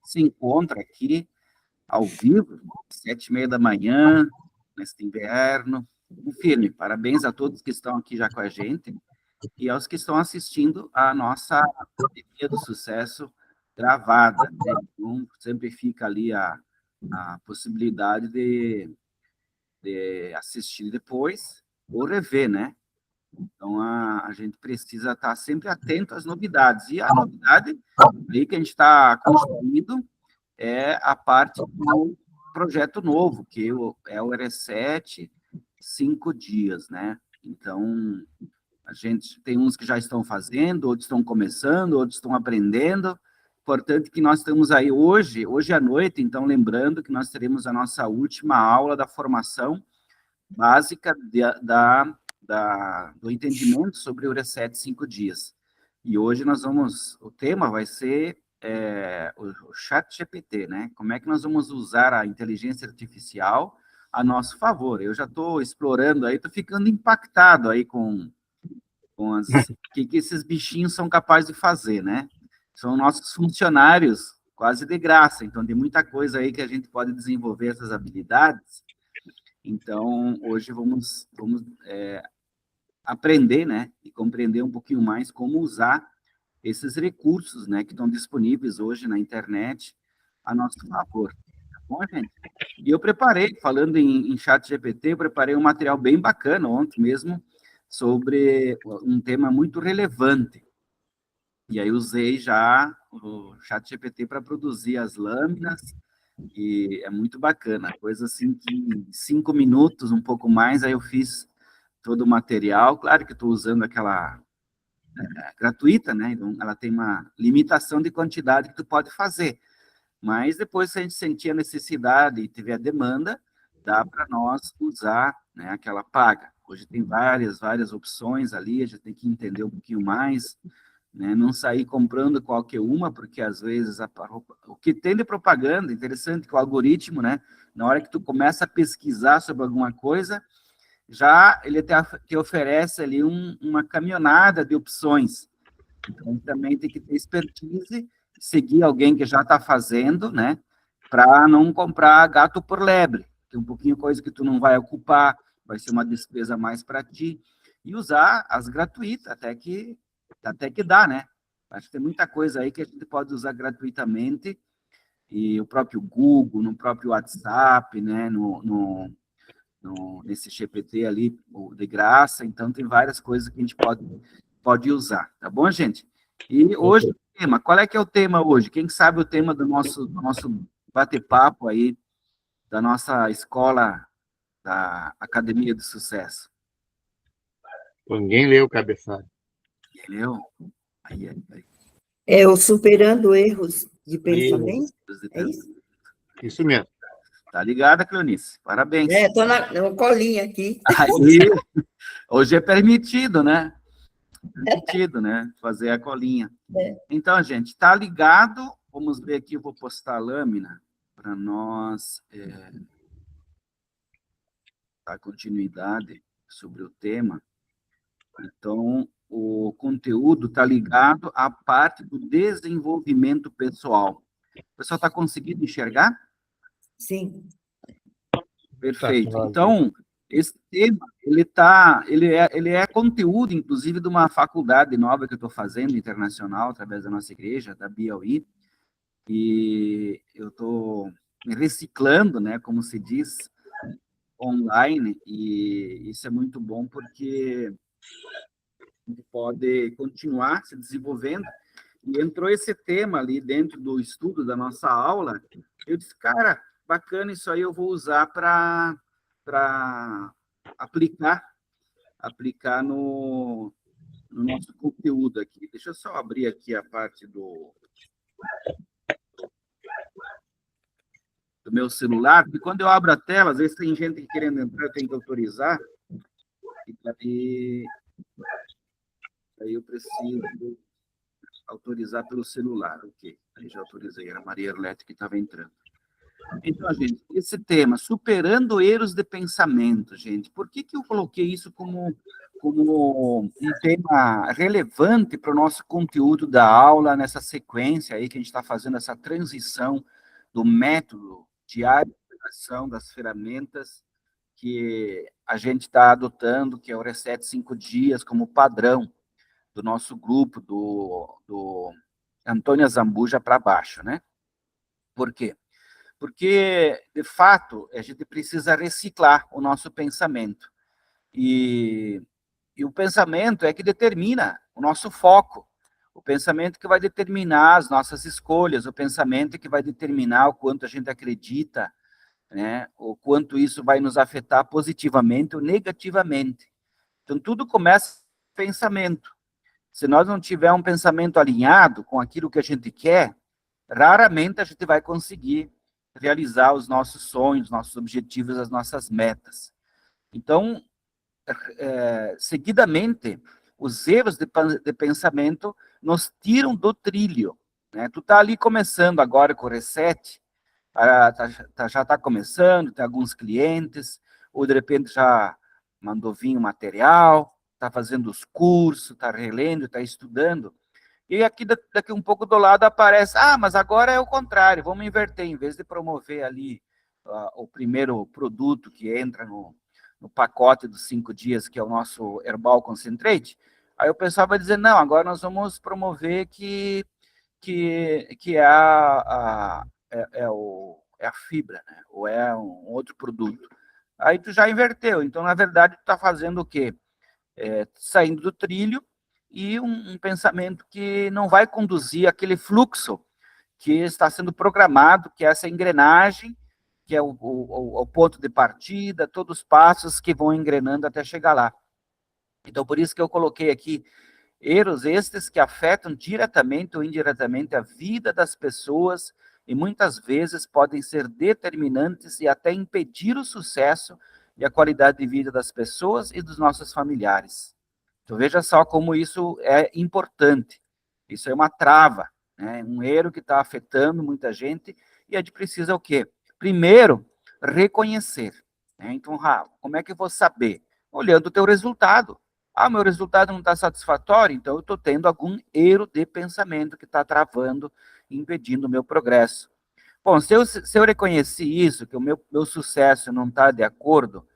se encontra aqui ao vivo, 7h30 da manhã, neste inverno. Firme, parabéns a todos que estão aqui já com a gente e aos que estão assistindo a nossa Academia do Sucesso gravada, né? Então, sempre fica ali a possibilidade de assistir depois ou rever, né? Então, a gente precisa estar sempre atento às novidades. E a novidade aí que a gente está construindo é a parte do projeto novo, que é o R7 5 dias, né? Então, a gente tem uns que já estão fazendo, outros estão começando, outros estão aprendendo. Importante que nós estamos aí hoje à noite, então, lembrando que nós teremos a nossa última aula da formação básica do entendimento sobre o R7 5 dias. E hoje o tema vai ser o chat GPT, né? Como é que nós vamos usar a inteligência artificial a nosso favor? Eu já estou explorando aí, estou ficando impactado aí com o que esses bichinhos são capazes de fazer, né? São nossos funcionários, quase de graça, então tem muita coisa aí que a gente pode desenvolver essas habilidades. Então, hoje vamos aprender, né, e compreender um pouquinho mais como usar esses recursos, né, que estão disponíveis hoje na internet a nosso favor. Tá bom, gente? E eu preparei, falando em chat GPT, eu preparei um material bem bacana ontem mesmo sobre um tema muito relevante. E aí usei já o chat GPT para produzir as lâminas, e é muito bacana, coisa assim que em 5 minutos, um pouco mais, aí eu fiz todo o material. Claro que estou usando aquela gratuita, né? Então, ela tem uma limitação de quantidade que tu pode fazer. Mas depois, se a gente sentir a necessidade e tiver a demanda, dá para nós usar, né, aquela paga. Hoje tem várias opções ali, a gente tem que entender um pouquinho mais, né? Não sair comprando qualquer uma, porque às vezes o que tem de propaganda, interessante que o algoritmo, né, na hora que tu começa a pesquisar sobre alguma coisa, já ele te oferece ali uma caminhonada de opções. Então, também tem que ter expertise, seguir alguém que já está fazendo, né, para não comprar gato por lebre, que é um pouquinho coisa que tu não vai ocupar, vai ser uma despesa mais para ti, e usar as gratuitas, até que dá, né? Acho que tem muita coisa aí que a gente pode usar gratuitamente, e o próprio Google, no próprio WhatsApp, né, nesse GPT ali, de graça, então tem várias coisas que a gente pode usar, tá bom, gente? E hoje, o tema, qual é que é o tema hoje? Quem sabe o tema do nosso bate-papo aí, da nossa escola, da Academia do Sucesso? Ninguém leu o cabeçalho. Entendeu? Aí. É o superando erros de pensamento? É isso? Isso mesmo. Tá ligada, Cleonice? Parabéns. Estou na colinha aqui. Aí, hoje é permitido, né? Permitido, né? Fazer a colinha. Então, gente, tá ligado? Vamos ver aqui, eu vou postar a lâmina para nós dar continuidade sobre o tema. Então, o conteúdo está ligado à parte do desenvolvimento pessoal. O pessoal está conseguindo enxergar? Sim. Perfeito. Então, esse tema, ele é conteúdo, inclusive, de uma faculdade nova que eu estou fazendo, internacional, através da nossa igreja, da BioI, e eu estou me reciclando, né, como se diz, online, e isso é muito bom porque a gente pode continuar se desenvolvendo. E entrou esse tema ali dentro do estudo da nossa aula, eu disse, cara, bacana, isso aí eu vou usar para aplicar no nosso conteúdo aqui. Deixa eu só abrir aqui a parte do meu celular, porque quando eu abro a tela, às vezes tem gente querendo entrar, eu tenho que autorizar, e aí eu preciso autorizar pelo celular, ok. Aí já autorizei, era a Maria Arlete que estava entrando. Então, gente, esse tema, superando erros de pensamento, gente, por que eu coloquei isso como como um tema relevante para o nosso conteúdo da aula, nessa sequência aí que a gente está fazendo, essa transição do método diário de aplicação das ferramentas que a gente está adotando, que é o Reset 5 dias, como padrão do nosso grupo, do Antônio Zambuja para baixo, né? Por quê? Porque, de fato, a gente precisa reciclar o nosso pensamento. E o pensamento é que determina o nosso foco, o pensamento que vai determinar as nossas escolhas, o pensamento que vai determinar o quanto a gente acredita, né, o quanto isso vai nos afetar positivamente ou negativamente. Então, tudo começa com pensamento. Se nós não tivermos um pensamento alinhado com aquilo que a gente quer, raramente a gente vai conseguir realizar os nossos sonhos, nossos objetivos, as nossas metas. Então, seguidamente, os erros de pensamento nos tiram do trilho, né? Tu tá ali começando agora com o Reset, já está começando, tem alguns clientes, ou de repente já mandou vir o material, está fazendo os cursos, está relendo, está estudando, e aqui daqui um pouco do lado aparece, mas agora é o contrário, vamos inverter, em vez de promover ali o primeiro produto que entra no pacote dos 5 dias, que é o nosso Herbal Concentrate, aí o pessoal vai dizer, não, agora nós vamos promover que é a fibra, né? Ou é um outro produto. Aí tu já inverteu. Então, na verdade, tu está fazendo o quê? Saindo do trilho e um pensamento que não vai conduzir aquele fluxo que está sendo programado, que é essa engrenagem, que é o ponto de partida, todos os passos que vão engrenando até chegar lá. Então, por isso que eu coloquei aqui erros estes que afetam diretamente ou indiretamente a vida das pessoas e muitas vezes podem ser determinantes e até impedir o sucesso e a qualidade de vida das pessoas e dos nossos familiares. Então veja só como isso é importante. Isso é uma trava, né? Um erro que está afetando muita gente e a gente precisa o quê? Primeiro, reconhecer, né? Então, como é que eu vou saber? Olhando o teu resultado. Meu resultado não está satisfatório, então eu estou tendo algum erro de pensamento que está travando, impedindo o meu progresso. Bom, se eu reconheci isso, que o meu sucesso não está de acordo,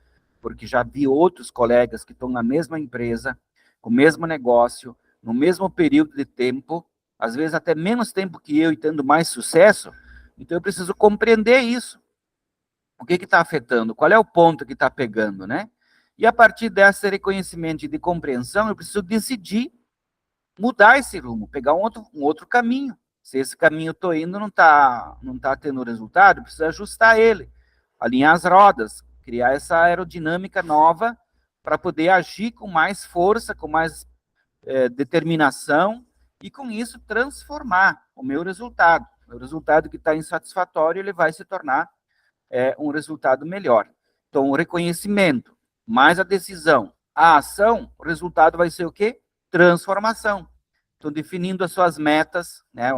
porque já vi outros colegas que estão na mesma empresa, com o mesmo negócio, no mesmo período de tempo, às vezes até menos tempo que eu e tendo mais sucesso, então eu preciso compreender isso. O que está afetando? Qual é o ponto que está pegando, né? E a partir desse reconhecimento e de compreensão, eu preciso decidir mudar esse rumo, pegar um outro caminho. Se esse caminho eu estou indo não tá tendo resultado, eu preciso ajustar ele, alinhar as rodas, criar essa aerodinâmica nova para poder agir com mais força, com mais determinação e, com isso, transformar o meu resultado. O meu resultado que está insatisfatório, ele vai se tornar um resultado melhor. Então, o reconhecimento, mais a decisão, a ação, o resultado vai ser o quê? Transformação. Então, definindo as suas metas, né?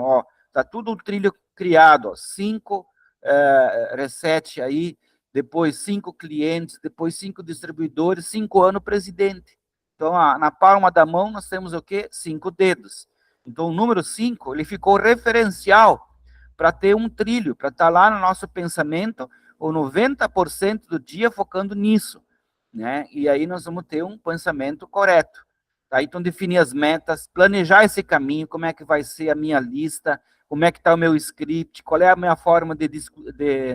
Tá tudo um trilho criado, 5 reset aí, depois 5 clientes, depois 5 distribuidores, 5 anos presidente. Então, na palma da mão, nós temos o quê? 5 dedos. Então, o número 5, ele ficou referencial para ter um trilho, para estar lá no nosso pensamento, ou 90% do dia focando nisso, né? E aí nós vamos ter um pensamento correto. Tá? Então, definir as metas, planejar esse caminho, como é que vai ser a minha lista, como é que está o meu script, qual é a minha forma de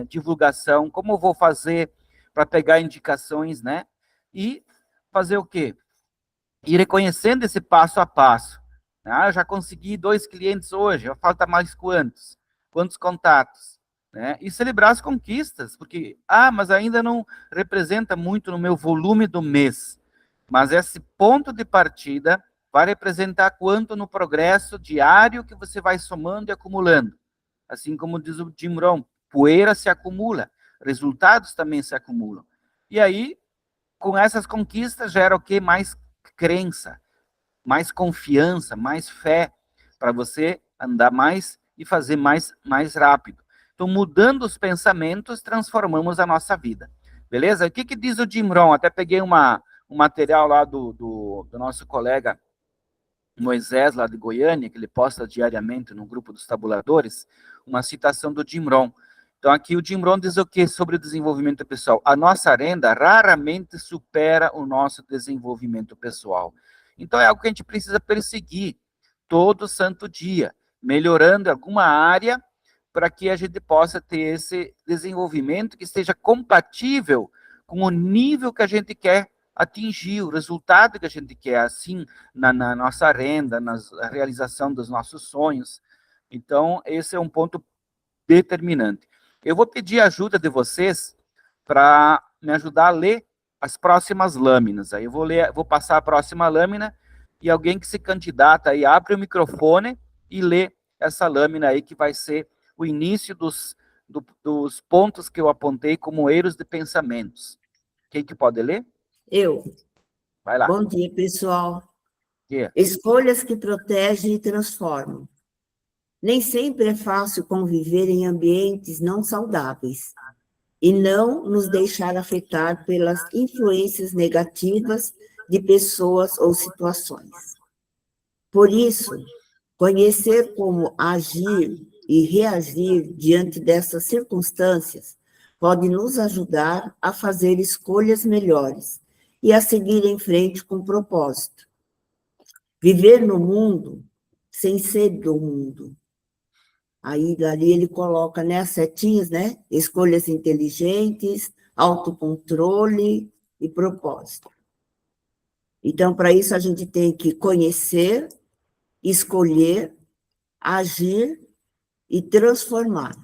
divulgação, como eu vou fazer para pegar indicações, né? E fazer o quê? Ir reconhecendo esse passo a passo. Eu já consegui 2 clientes hoje, falta mais quantos? Quantos contatos? Né? E celebrar as conquistas, porque, mas ainda não representa muito no meu volume do mês. Mas esse ponto de partida vai representar quanto no progresso diário que você vai somando e acumulando. Assim como diz o Jim Rohn, poeira se acumula, resultados também se acumulam. E aí, com essas conquistas, gera o quê? Mais crença, mais confiança, mais fé, para você andar mais e fazer mais rápido. Então, mudando os pensamentos, transformamos a nossa vida. Beleza? O que diz o Jim Rohn? Até peguei uma um material lá do nosso colega Moisés, lá de Goiânia, que ele posta diariamente no grupo dos tabuladores, uma citação do Jim Rohn. Então, aqui o Jim Rohn diz o quê sobre o desenvolvimento pessoal? A nossa renda raramente supera o nosso desenvolvimento pessoal. Então, é algo que a gente precisa perseguir todo santo dia, melhorando alguma área para que a gente possa ter esse desenvolvimento que esteja compatível com o nível que a gente quer atingir, o resultado que a gente quer, assim, na nossa renda, na realização dos nossos sonhos. Então, esse é um ponto determinante. Eu vou pedir a ajuda de vocês para me ajudar a ler as próximas lâminas. Aí eu vou passar a próxima lâmina e alguém que se candidata aí abre o microfone e lê essa lâmina aí, que vai ser o início dos pontos que eu apontei como erros de pensamentos. Quem que pode ler? Eu. Vai lá. Bom dia, pessoal. Yeah. Escolhas que protegem e transformam. Nem sempre é fácil conviver em ambientes não saudáveis e não nos deixar afetar pelas influências negativas de pessoas ou situações. Por isso, conhecer como agir e reagir diante dessas circunstâncias pode nos ajudar a fazer escolhas melhores e a seguir em frente com propósito. Viver no mundo sem ser do mundo. Aí, ali ele coloca, né, as setinhas, né? Escolhas inteligentes, autocontrole e propósito. Então, para isso, a gente tem que conhecer, escolher, agir e transformar.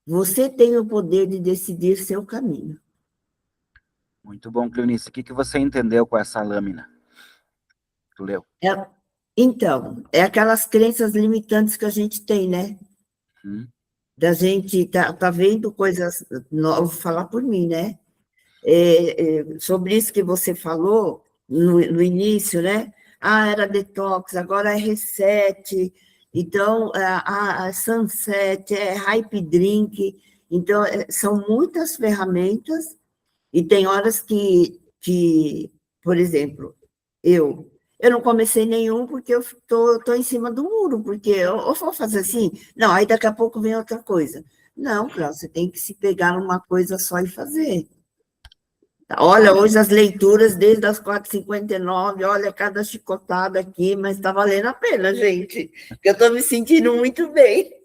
Você tem o poder de decidir seu caminho. Muito bom, Cleonice. O que você entendeu com essa lâmina? Tu leu? Então, é aquelas crenças limitantes que a gente tem, né? Da gente tá vendo coisas novas, vou falar por mim, né? Sobre isso que você falou no início, né? Era detox, agora é reset, então, a sunset, é hype drink, então, são muitas ferramentas, e tem horas que por exemplo, eu não comecei nenhum porque eu tô em cima do muro, porque eu vou fazer assim, não, aí daqui a pouco vem outra coisa. Não, Cláudio, você tem que se pegar numa coisa só e fazer. Olha, hoje as leituras desde as 4h59, olha, cada chicotada aqui, mas está valendo a pena, gente, porque eu estou me sentindo muito bem.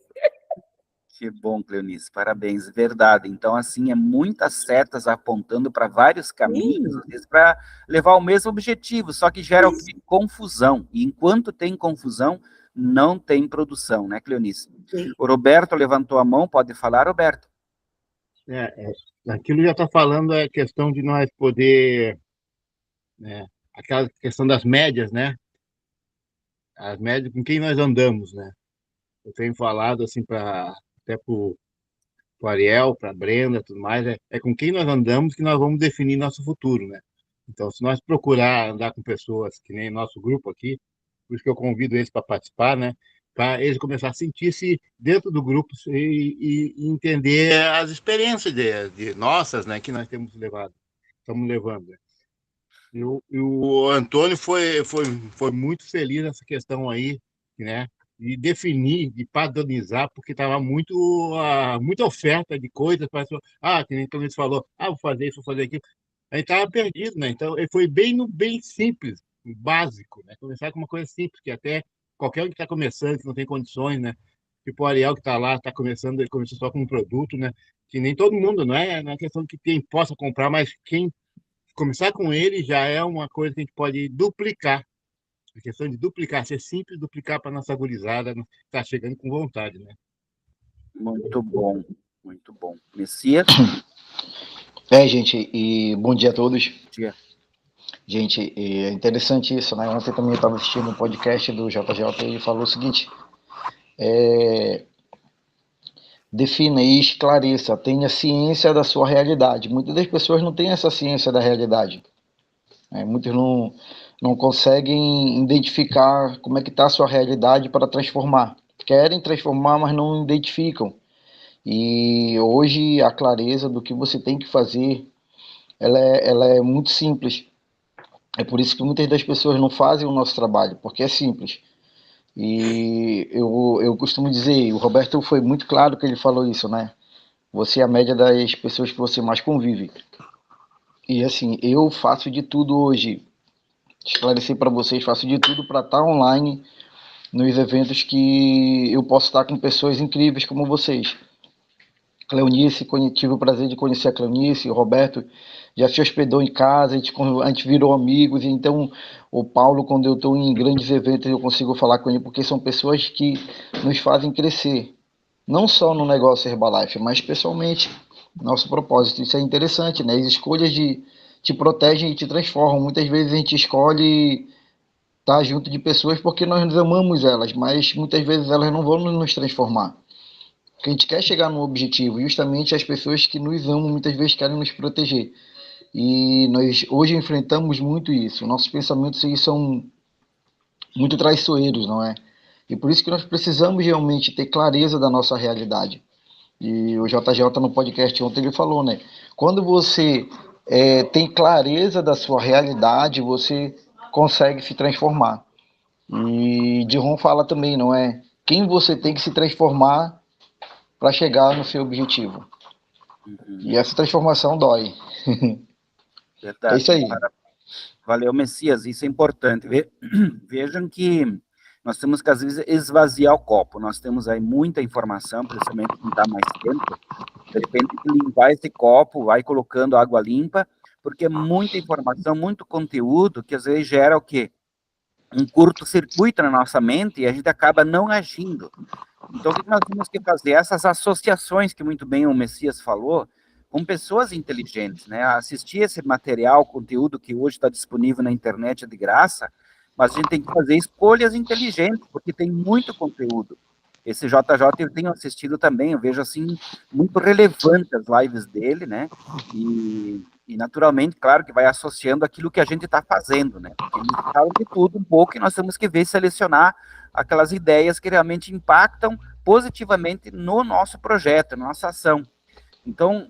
Que bom, Cleonice, parabéns, verdade. Então, assim, é muitas setas apontando para vários caminhos, às vezes para levar ao mesmo objetivo, só que gera confusão. E enquanto tem confusão, não tem produção, né, Cleonice? Sim. O Roberto levantou a mão, pode falar, Roberto? Aquilo já está falando é questão de nós poder, né, aquela questão das médias, né? As médias com quem nós andamos, né? Eu tenho falado assim até para o Ariel, para a Brenda, tudo mais, é com quem nós andamos que nós vamos definir nosso futuro, né? Então, se nós procurar andar com pessoas que nem nosso grupo aqui, por isso que eu convido eles para participar, né? Para eles começar a sentir-se dentro do grupo e entender as experiências de nossas, né? Que nós estamos levando. Né? E o Antônio foi muito feliz nessa questão aí, né? De definir, de padronizar, porque estava muita oferta de coisas para que nem a gente falou, vou fazer isso, vou fazer aquilo. A gente estava perdido, né? Então, ele foi bem simples, básico, né? Começar com uma coisa simples, que até qualquer um que está começando, que não tem condições, né? Tipo o Ariel que está lá, está começando, ele começou só com um produto, né? Que nem todo mundo, não é questão de que quem possa comprar, mas quem começar com ele já é uma coisa que a gente pode duplicar. A questão de duplicar, ser simples, duplicar para a nossa gurizada, está chegando com vontade, né? Muito bom, muito bom. Messias? Gente, e bom dia a todos. Bom dia. Gente, é interessante isso, né? Ontem também eu estava assistindo um podcast do JJ e ele falou o seguinte: defina e esclareça, tenha ciência da sua realidade. Muitas das pessoas não têm essa ciência da realidade. Muitos não conseguem identificar como é que está a sua realidade para transformar. Querem transformar, mas não identificam. E hoje a clareza do que você tem que fazer, ela é muito simples. É por isso que muitas das pessoas não fazem o nosso trabalho, porque é simples. E eu costumo dizer, o Roberto foi muito claro que ele falou isso, né? Você é a média das pessoas que você mais convive. E assim, eu faço de tudo hoje, esclarecer para vocês, faço de tudo para estar online nos eventos que eu posso estar com pessoas incríveis como vocês. Cleonice, tive o prazer de conhecer a Cleonice, o Roberto já se hospedou em casa, a gente virou amigos, então o Paulo, quando eu estou em grandes eventos, eu consigo falar com ele, porque são pessoas que nos fazem crescer, não só no negócio Herbalife, mas pessoalmente, nosso propósito. Isso é interessante, né? As escolhas te protegem e te transformam. Muitas vezes a gente escolhe estar junto de pessoas porque nós amamos elas, mas muitas vezes elas não vão nos transformar. Porque a gente quer chegar num objetivo, e justamente as pessoas que nos amam muitas vezes querem nos proteger. E nós hoje enfrentamos muito isso. Nossos pensamentos eles são muito traiçoeiros, não é? E por isso que nós precisamos realmente ter clareza da nossa realidade. E o JJ no podcast ontem ele falou, né? Quando você tem clareza da sua realidade, você consegue se transformar. E Diron fala também, não é? Quem você tem que se transformar para chegar no seu objetivo. E essa transformação dói. É Verdade. isso aí. Valeu, Messias, isso é importante. Vejam que nós temos que, às vezes, esvaziar o copo. Nós temos aí muita informação, principalmente quem está mais tempo. De repente, limpar esse copo, vai colocando água limpa, porque é muita informação, muito conteúdo, que às vezes gera o quê? Um curto-circuito na nossa mente e a gente acaba não agindo. Então, o que nós temos que fazer? Essas associações que muito bem o Messias falou, com pessoas inteligentes, né? Assistir esse material, conteúdo que hoje está disponível na internet é de graça, mas a gente tem que fazer escolhas inteligentes, porque tem muito conteúdo. Esse JJ eu tenho assistido também, eu vejo assim, muito relevante as lives dele, né? E naturalmente, claro, que vai associando aquilo que a gente está fazendo, né? Porque ele fala de tudo um pouco e nós temos que ver, selecionar aquelas ideias que realmente impactam positivamente no nosso projeto, na nossa ação. Então,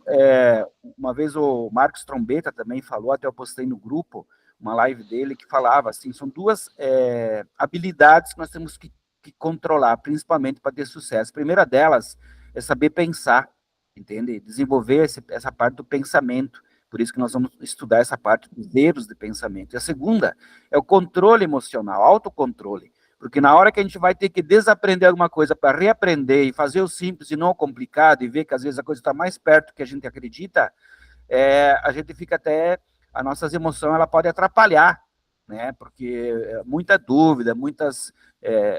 uma vez o Marcos Trombetta também falou, até eu postei no grupo, uma live dele que falava assim, são duas habilidades que nós temos que controlar, principalmente para ter sucesso. A primeira delas é saber pensar, entende? Desenvolver essa parte do pensamento. Por isso que nós vamos estudar essa parte dos erros de pensamento. E a segunda é o controle emocional, autocontrole. Porque na hora que a gente vai ter que desaprender alguma coisa para reaprender e fazer o simples e não o complicado, e ver que às vezes a coisa está mais perto do que a gente acredita, a gente fica até, as nossas emoções, ela pode atrapalhar, né? Porque muita dúvida, muitos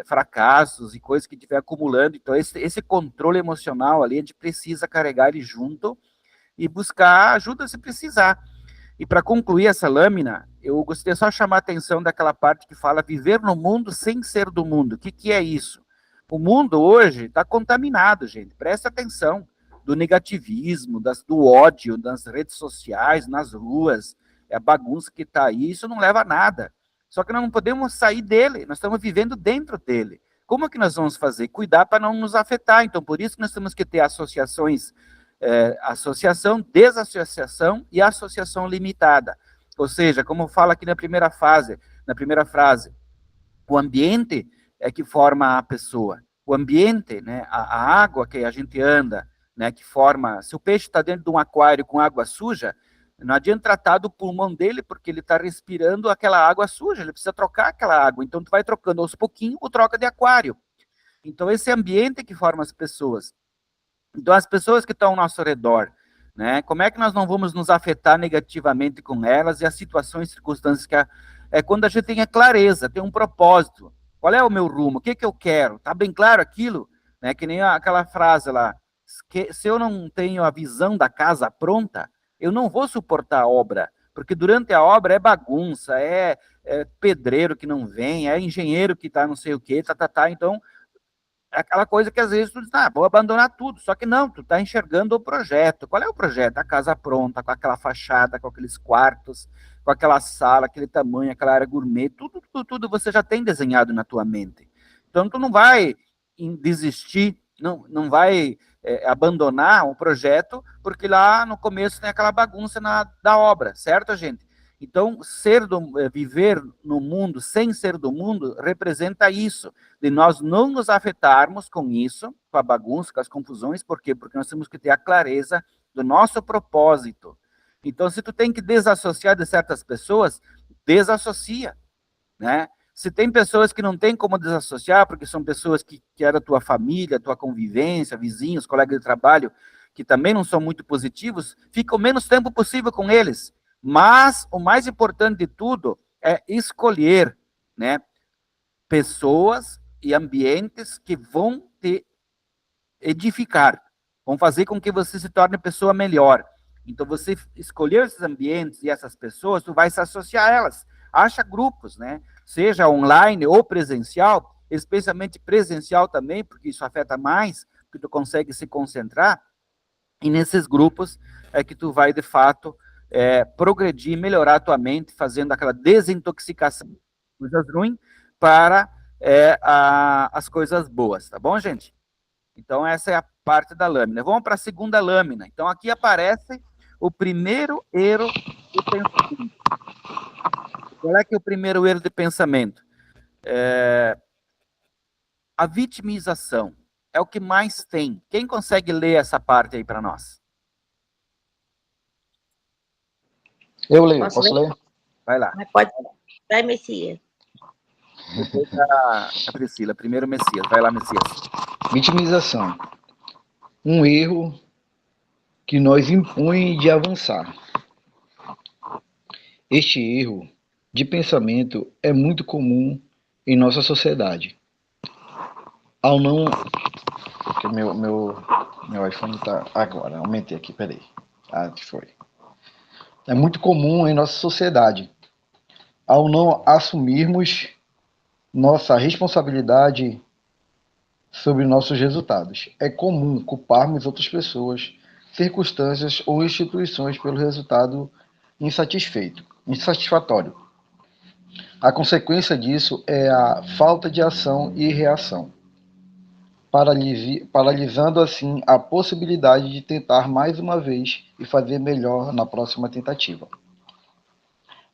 fracassos e coisas que estiver acumulando. Então, esse controle emocional ali, a gente precisa carregar ele junto e buscar ajuda se precisar. E para concluir essa lâmina, eu gostaria só de chamar a atenção daquela parte que fala viver no mundo sem ser do mundo. O que é isso? O mundo hoje está contaminado, gente. Presta atenção. Do negativismo, do ódio, nas redes sociais, nas ruas, a bagunça que está aí, isso não leva a nada. Só que nós não podemos sair dele, nós estamos vivendo dentro dele. Como é que nós vamos fazer? Cuidar para não nos afetar. Então, por isso que nós temos que ter associações, associação, desassociação e associação limitada. Ou seja, como fala aqui na primeira frase, o ambiente é que forma a pessoa. O ambiente, né, a água que a gente anda, né, que forma... Se o peixe está dentro de um aquário com água suja, não adianta tratar do pulmão dele, porque ele está respirando aquela água suja, ele precisa trocar aquela água. Então, tu vai trocando aos pouquinhos ou troca de aquário. Então, esse ambiente que forma as pessoas. Então, as pessoas que estão ao nosso redor, né? Como é que nós não vamos nos afetar negativamente com elas e as situações, circunstâncias que quando a gente tem a clareza, tem um propósito. Qual é o meu rumo? O que eu quero? Tá bem claro aquilo? Né? Que nem aquela frase lá, que se eu não tenho a visão da casa pronta, eu não vou suportar a obra, porque durante a obra é bagunça, é pedreiro que não vem, é engenheiro que tá não sei o quê, então é aquela coisa que às vezes tu diz, vou abandonar tudo, só que não, tu tá enxergando o projeto. Qual é o projeto? A casa pronta, com aquela fachada, com aqueles quartos, com aquela sala, aquele tamanho, aquela área gourmet, tudo você já tem desenhado na tua mente. Então tu não vai desistir, não vai abandonar um projeto, porque lá no começo tem aquela bagunça da obra, certo, gente? Então, viver no mundo sem ser do mundo representa isso, de nós não nos afetarmos com isso, com a bagunça, com as confusões. Por quê? Porque nós temos que ter a clareza do nosso propósito. Então, se tu tem que desassociar de certas pessoas, desassocia, né? Se tem pessoas que não tem como desassociar, porque são pessoas que eram tua família, tua convivência, vizinhos, colegas de trabalho, que também não são muito positivos, fica o menos tempo possível com eles. Mas o mais importante de tudo é escolher, né, pessoas e ambientes que vão te edificar, vão fazer com que você se torne pessoa melhor. Então, você escolher esses ambientes e essas pessoas, tu vai se associar a elas. Acha grupos, né? Seja online ou presencial, especialmente presencial também, porque isso afeta mais, porque tu consegue se concentrar. E nesses grupos é que tu vai, de fato, progredir, melhorar a tua mente, fazendo aquela desintoxicação de coisas ruins para as coisas boas, tá bom, gente? Então, essa é a parte da lâmina. Vamos para a segunda lâmina. Então, aqui aparece o primeiro erro de pensamento. Qual é que é o primeiro erro de pensamento? A vitimização. É o que mais tem. Quem consegue ler essa parte aí para nós? Eu leio, posso ler? Vai lá. Mas pode. Vai, Messias. Depois a Priscila. Primeiro o Messias. Vai lá, Messias. Vitimização. Um erro que nos impõe de avançar. Este erro de pensamento é muito comum em nossa sociedade. Ao não... Porque meu iPhone está... Agora, aumentei aqui, peraí. Foi. É muito comum em nossa sociedade. Ao não assumirmos nossa responsabilidade sobre nossos resultados. É comum culparmos outras pessoas, circunstâncias ou instituições pelo resultado insatisfatório. A consequência disso é a falta de ação e reação, paralisando assim a possibilidade de tentar mais uma vez e fazer melhor na próxima tentativa.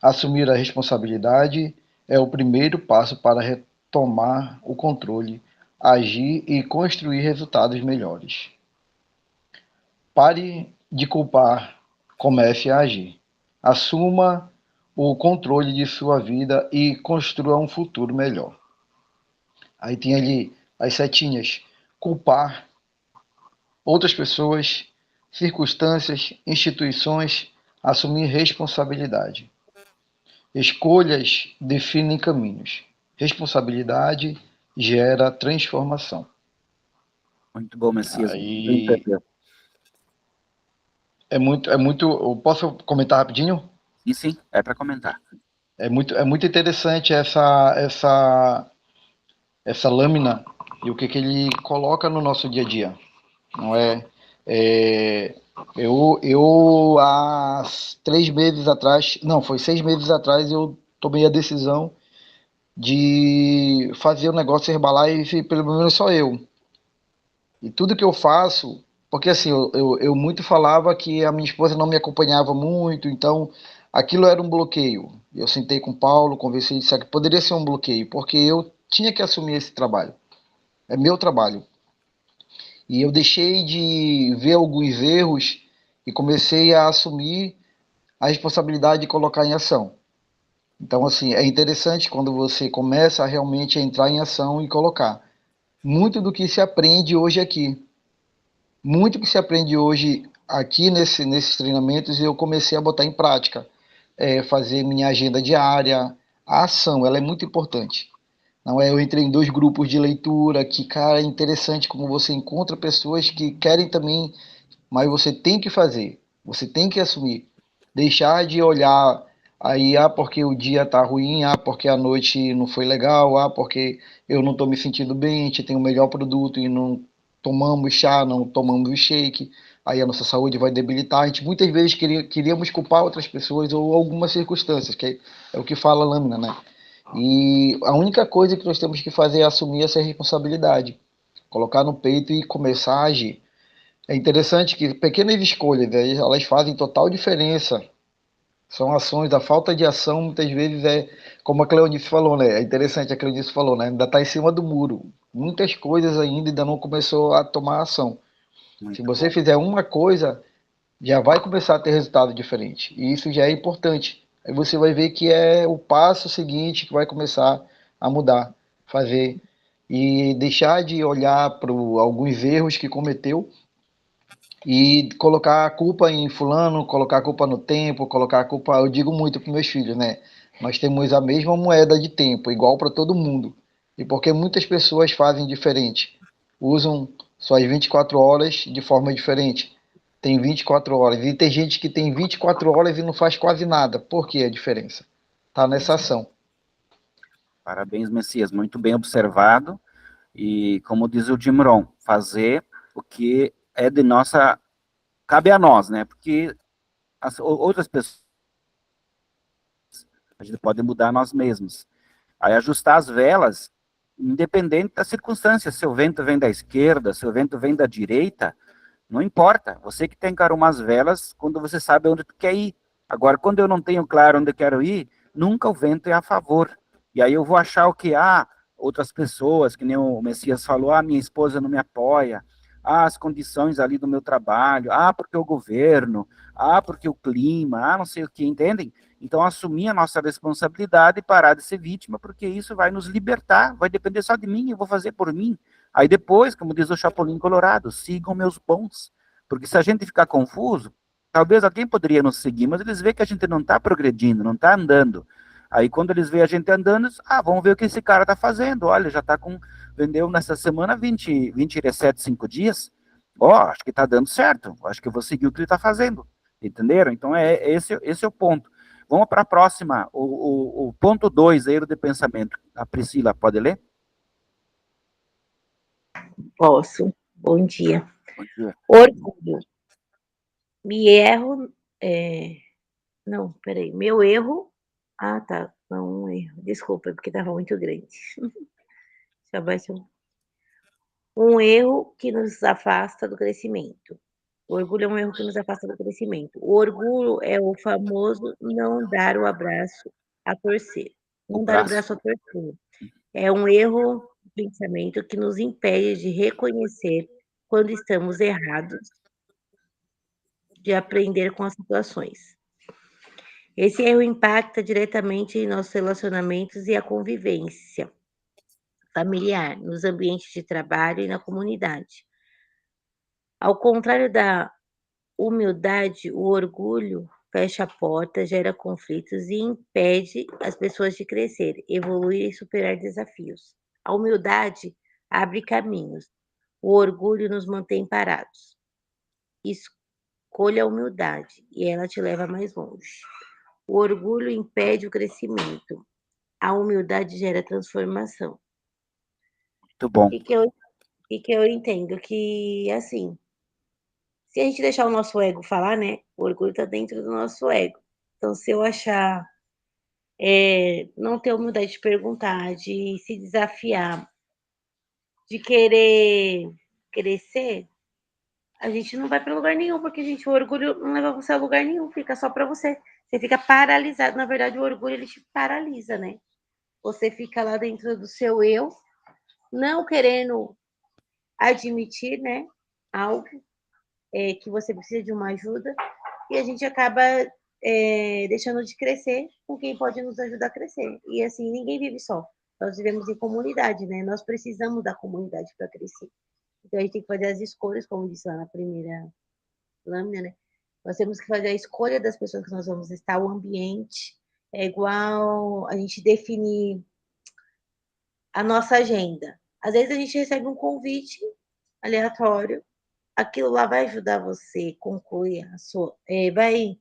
Assumir a responsabilidade é o primeiro passo para retomar o controle, agir e construir resultados melhores. Pare de culpar, comece a agir. Assuma o controle de sua vida e construa um futuro melhor. Aí tem ali as setinhas: culpar outras pessoas, circunstâncias, instituições, assumir responsabilidade. Escolhas definem caminhos. Responsabilidade gera transformação. Muito bom, Messias. Aí... É muito. Eu posso comentar rapidinho? Sim, é para comentar. É muito interessante essa lâmina e o que ele coloca no nosso dia a dia. Não é? Eu há 3 meses atrás, não, foi 6 meses atrás, eu tomei a decisão de fazer o negócio Herbalife, pelo menos só eu. E tudo que eu faço, porque assim, eu muito falava que a minha esposa não me acompanhava muito, então aquilo era um bloqueio. Eu sentei com o Paulo, conversei e disse que poderia ser um bloqueio, porque eu tinha que assumir esse trabalho. É meu trabalho. E eu deixei de ver alguns erros e comecei a assumir a responsabilidade de colocar em ação. Então, assim, é interessante quando você começa a realmente entrar em ação e colocar. Muito do que se aprende hoje aqui. Muito que se aprende hoje aqui nesses treinamentos, eu comecei a botar em prática. Fazer minha agenda diária. A ação, ela é muito importante. Não é? Eu entrei em 2 grupos de leitura, que, cara, é interessante como você encontra pessoas que querem também, mas você tem que fazer, você tem que assumir. Deixar de olhar aí, porque o dia tá ruim, porque a noite não foi legal, porque eu não tô me sentindo bem, a gente tem o melhor produto e não tomamos chá, não tomamos shake, aí a nossa saúde vai debilitar. A gente muitas vezes queríamos culpar outras pessoas ou algumas circunstâncias, que é o que fala a lâmina, né? E a única coisa que nós temos que fazer é assumir essa responsabilidade, colocar no peito e começar a agir. É interessante que pequenas escolhas, elas fazem total diferença São ações, a falta de ação muitas vezes é, como a Cleonice falou, né? É interessante a Cleonice falou, né? Ainda está em cima do muro. Muitas coisas ainda não começou a tomar ação. Se você fizer uma coisa, já vai começar a ter resultado diferente. E isso já é importante. Aí você vai ver que é o passo seguinte que vai começar a mudar, fazer e deixar de olhar para alguns erros que cometeu e colocar a culpa em fulano, colocar a culpa no tempo, colocar a culpa, eu digo muito para meus filhos, né? Nós temos a mesma moeda de tempo, igual para todo mundo. E porque muitas pessoas fazem diferente, usam suas 24 horas de forma diferente. Tem 24 horas. E tem gente que tem 24 horas e não faz quase nada. Por que a diferença? Está nessa ação. Parabéns, Messias, muito bem observado. E, como diz o Jim Rohn, fazer o que é de nossa... Cabe a nós, né? Porque as outras pessoas, a gente pode mudar nós mesmos. Aí, ajustar as velas, independente da circunstância, se o vento vem da esquerda, se o vento vem da direita, não importa. Você que tem que arrumar as velas quando você sabe onde tu quer ir. Agora, quando eu não tenho claro onde eu quero ir, nunca o vento é a favor. E aí eu vou achar o que? Outras pessoas, que nem o Messias falou, minha esposa não me apoia, as condições ali do meu trabalho, porque o governo, porque o clima, não sei o que, entendem? Então, assumir a nossa responsabilidade e parar de ser vítima, porque isso vai nos libertar, vai depender só de mim, eu vou fazer por mim. Aí depois, como diz o Chapolin Colorado, sigam meus bons. Porque se a gente ficar confuso, talvez alguém poderia nos seguir, mas eles veem que a gente não está progredindo, não está andando. Aí quando eles veem a gente andando, vamos ver o que esse cara está fazendo. Olha, já está vendeu nessa semana 20 resets 5 dias. Acho que está dando certo. Acho que eu vou seguir o que ele está fazendo. Entenderam? Então, esse é o ponto. Vamos para a próxima, o ponto 2, erro de pensamento. A Priscila, pode ler? Posso. Bom dia. Bom dia. Orgulho. Não, peraí. Meu erro. Tá. Não, um erro. Desculpa, porque estava muito grande. Deixa eu abaixar. Um erro que nos afasta do crescimento. O orgulho é um erro que nos afasta do crescimento. O orgulho é o famoso não dar o abraço a torcer. Não dar o braço a torcer. É um erro de pensamento que nos impede de reconhecer quando estamos errados, de aprender com as situações. Esse erro impacta diretamente em nossos relacionamentos e a convivência familiar, nos ambientes de trabalho e na comunidade. Ao contrário da humildade, o orgulho fecha a porta, gera conflitos e impede as pessoas de crescer, evoluir e superar desafios. A humildade abre caminhos, o orgulho nos mantém parados. Escolha a humildade e ela te leva mais longe. O orgulho impede o crescimento, a humildade gera transformação. Muito bom. E que eu entendo que, assim, se a gente deixar o nosso ego falar, né? O orgulho está dentro do nosso ego. Então, se eu achar não ter humildade de perguntar, de se desafiar, de querer crescer, a gente não vai para lugar nenhum, porque, gente, o orgulho não leva você a lugar nenhum, fica só para você. Você fica paralisado. Na verdade, o orgulho, ele te paralisa, né? Você fica lá dentro do seu eu, não querendo admitir, né, algo que você precisa de uma ajuda, e a gente acaba deixando de crescer com quem pode nos ajudar a crescer. E assim, ninguém vive só. Nós vivemos em comunidade, né? Nós precisamos da comunidade para crescer. Então, a gente tem que fazer as escolhas, como disse lá na primeira lâmina, né? Nós temos que fazer a escolha das pessoas que nós vamos estar, o ambiente. É igual a gente definir a nossa agenda. Às vezes a gente recebe um convite aleatório, aquilo lá vai ajudar você a concluir vai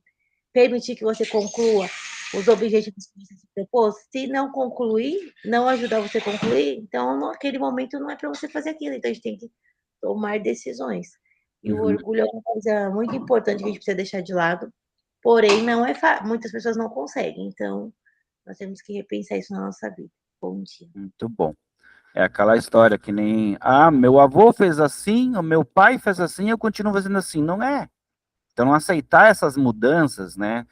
permitir que você conclua os objetivos que você se propôs. Se não concluir, não ajudar você a concluir, então naquele momento não é para você fazer aquilo. Então a gente tem que tomar decisões. E o orgulho é uma coisa muito importante que a gente precisa deixar de lado, porém não é muitas pessoas não conseguem. Então nós temos que repensar isso na nossa vida. Bom dia. Muito bom. É aquela história que nem, meu avô fez assim, o meu pai fez assim, eu continuo fazendo assim. Não é. Então, aceitar essas mudanças, né?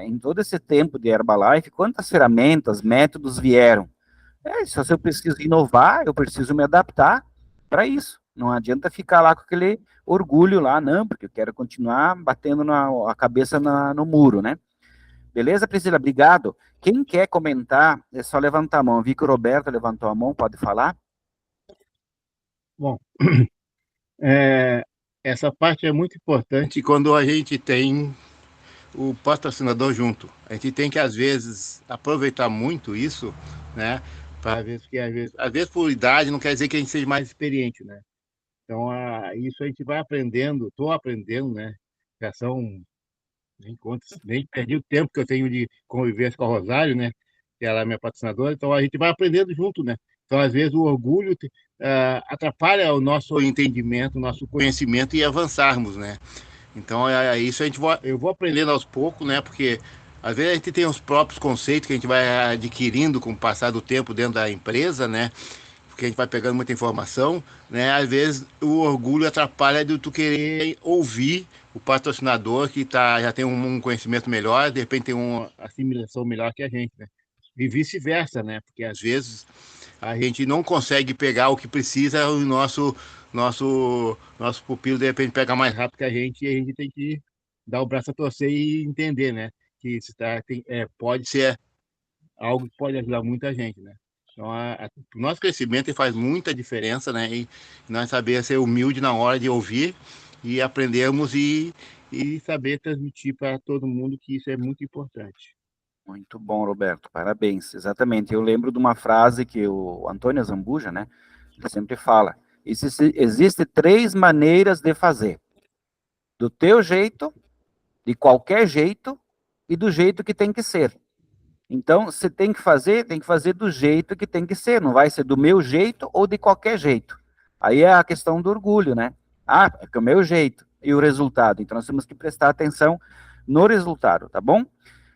em todo esse tempo de Herbalife, quantas ferramentas, métodos vieram. Se eu preciso inovar, eu preciso me adaptar para isso. Não adianta ficar lá com aquele orgulho lá, não, porque eu quero continuar batendo a cabeça no muro, né? Beleza, Priscila? Obrigado. Quem quer comentar, é só levantar a mão. Vi que o Roberto levantou a mão, pode falar? Bom, essa parte é muito importante quando a gente tem o patrocinador junto. A gente tem que, às vezes, aproveitar muito isso, né? Para ver que, às vezes, por idade, não quer dizer que a gente seja mais experiente, né? Então, isso a gente vai aprendendo, estou aprendendo, né? Já são, nem perdi o tempo que eu tenho de convivência com a Rosário, né? Que ela é minha patrocinadora, então a gente vai aprendendo junto, né? Então, às vezes, o orgulho atrapalha o nosso entendimento, o nosso conhecimento e avançarmos, né? Então, isso eu vou aprendendo aos poucos, né? Porque às vezes a gente tem os próprios conceitos que a gente vai adquirindo com o passar do tempo dentro da empresa, né? Porque a gente vai pegando muita informação, né? Às vezes o orgulho atrapalha de tu querer ouvir o patrocinador que já tem um conhecimento melhor, de repente tem uma assimilação melhor que a gente, né? E vice-versa, né? Porque às vezes a gente não consegue pegar o que precisa, o nosso pupilo de repente pega mais rápido que a gente e a gente tem que dar o braço a torcer e entender, né? Que isso pode ser algo que pode ajudar muita gente, né? Então, o nosso crescimento faz muita diferença, né? E nós saber ser humilde na hora de ouvir e aprendermos e saber transmitir para todo mundo que isso é muito importante. Muito bom, Roberto, parabéns. Exatamente, eu lembro de uma frase que o Antônio Zambuja, né, ele sempre fala, existe 3 maneiras de fazer, do teu jeito, de qualquer jeito, e do jeito que tem que ser. Então, você tem que fazer do jeito que tem que ser, não vai ser do meu jeito ou de qualquer jeito. Aí é a questão do orgulho, né? É que é o meu jeito, e o resultado. Então, nós temos que prestar atenção no resultado, tá bom?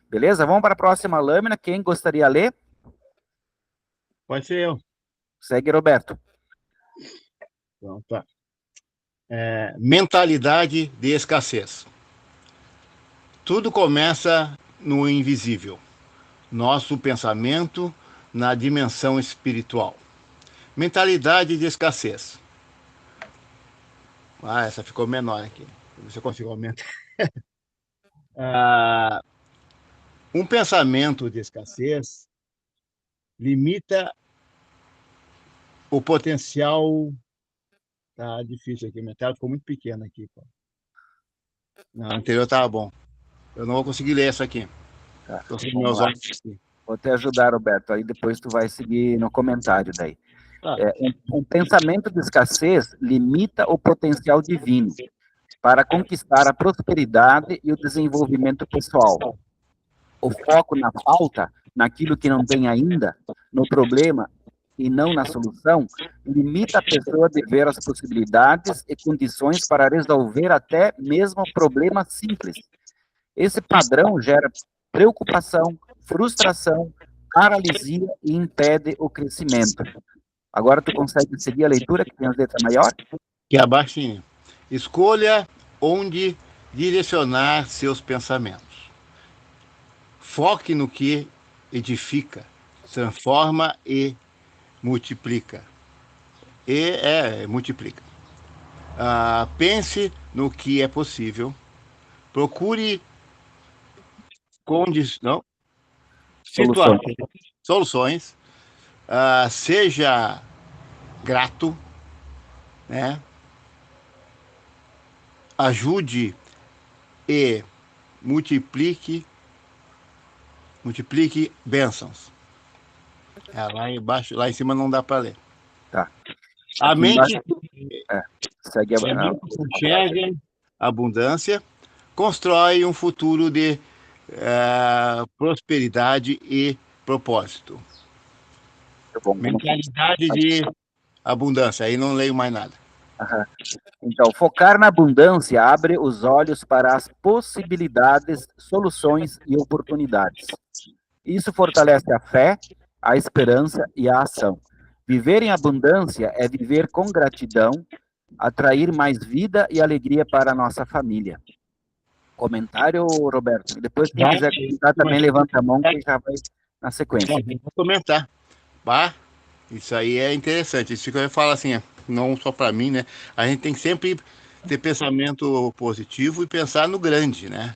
Beleza? Vamos para a próxima lâmina. Quem gostaria de ler? Pode ser eu. Segue, Roberto. Então, tá. Mentalidade de escassez. Tudo começa no invisível, nosso pensamento na dimensão espiritual. Mentalidade de escassez. Essa ficou menor aqui. Vou ver se eu consigo aumentar. Um pensamento de escassez limita o potencial. Tá difícil aqui, minha tela ficou muito pequena aqui. Pô. Não, o anterior estava bom. Eu não vou conseguir ler essa aqui. Tá, tô sem meus olhos aqui. Vou te ajudar, Roberto. Aí depois tu vai seguir no comentário daí. Tá. Um pensamento de escassez limita o potencial divino para conquistar a prosperidade e o desenvolvimento pessoal. O foco na falta, naquilo que não tem ainda, no problema e não na solução, limita a pessoa de ver as possibilidades e condições para resolver até mesmo problemas simples. Esse padrão gera preocupação, frustração, paralisia e impede o crescimento. Agora tu consegue seguir a leitura, que tem as letras maior? Que é baixinho. Escolha onde direcionar seus pensamentos. Foque no que edifica, transforma e multiplica. Multiplica. Pense no que é possível. Procure soluções. Seja grato, né? Ajude e multiplique bênçãos. Lá embaixo, lá em cima não dá para ler. Tá. A mente segue enxerga abundância, constrói um futuro de prosperidade e propósito. Mentalidade de abundância. Aí não leio mais nada. Então, focar na abundância abre os olhos para as possibilidades, soluções e oportunidades. Isso fortalece a fé, a esperança e a ação. Viver em abundância é viver com gratidão, atrair mais vida e alegria para a nossa família. comentário, Roberto? E depois, quem Vai, quiser comentar, também levanta a mão, que já vai na sequência. vou comentar. Bah, isso aí é interessante. Isso que eu ia falar assim, não só para mim, né? A gente tem que sempre ter pensamento positivo e pensar no grande, né?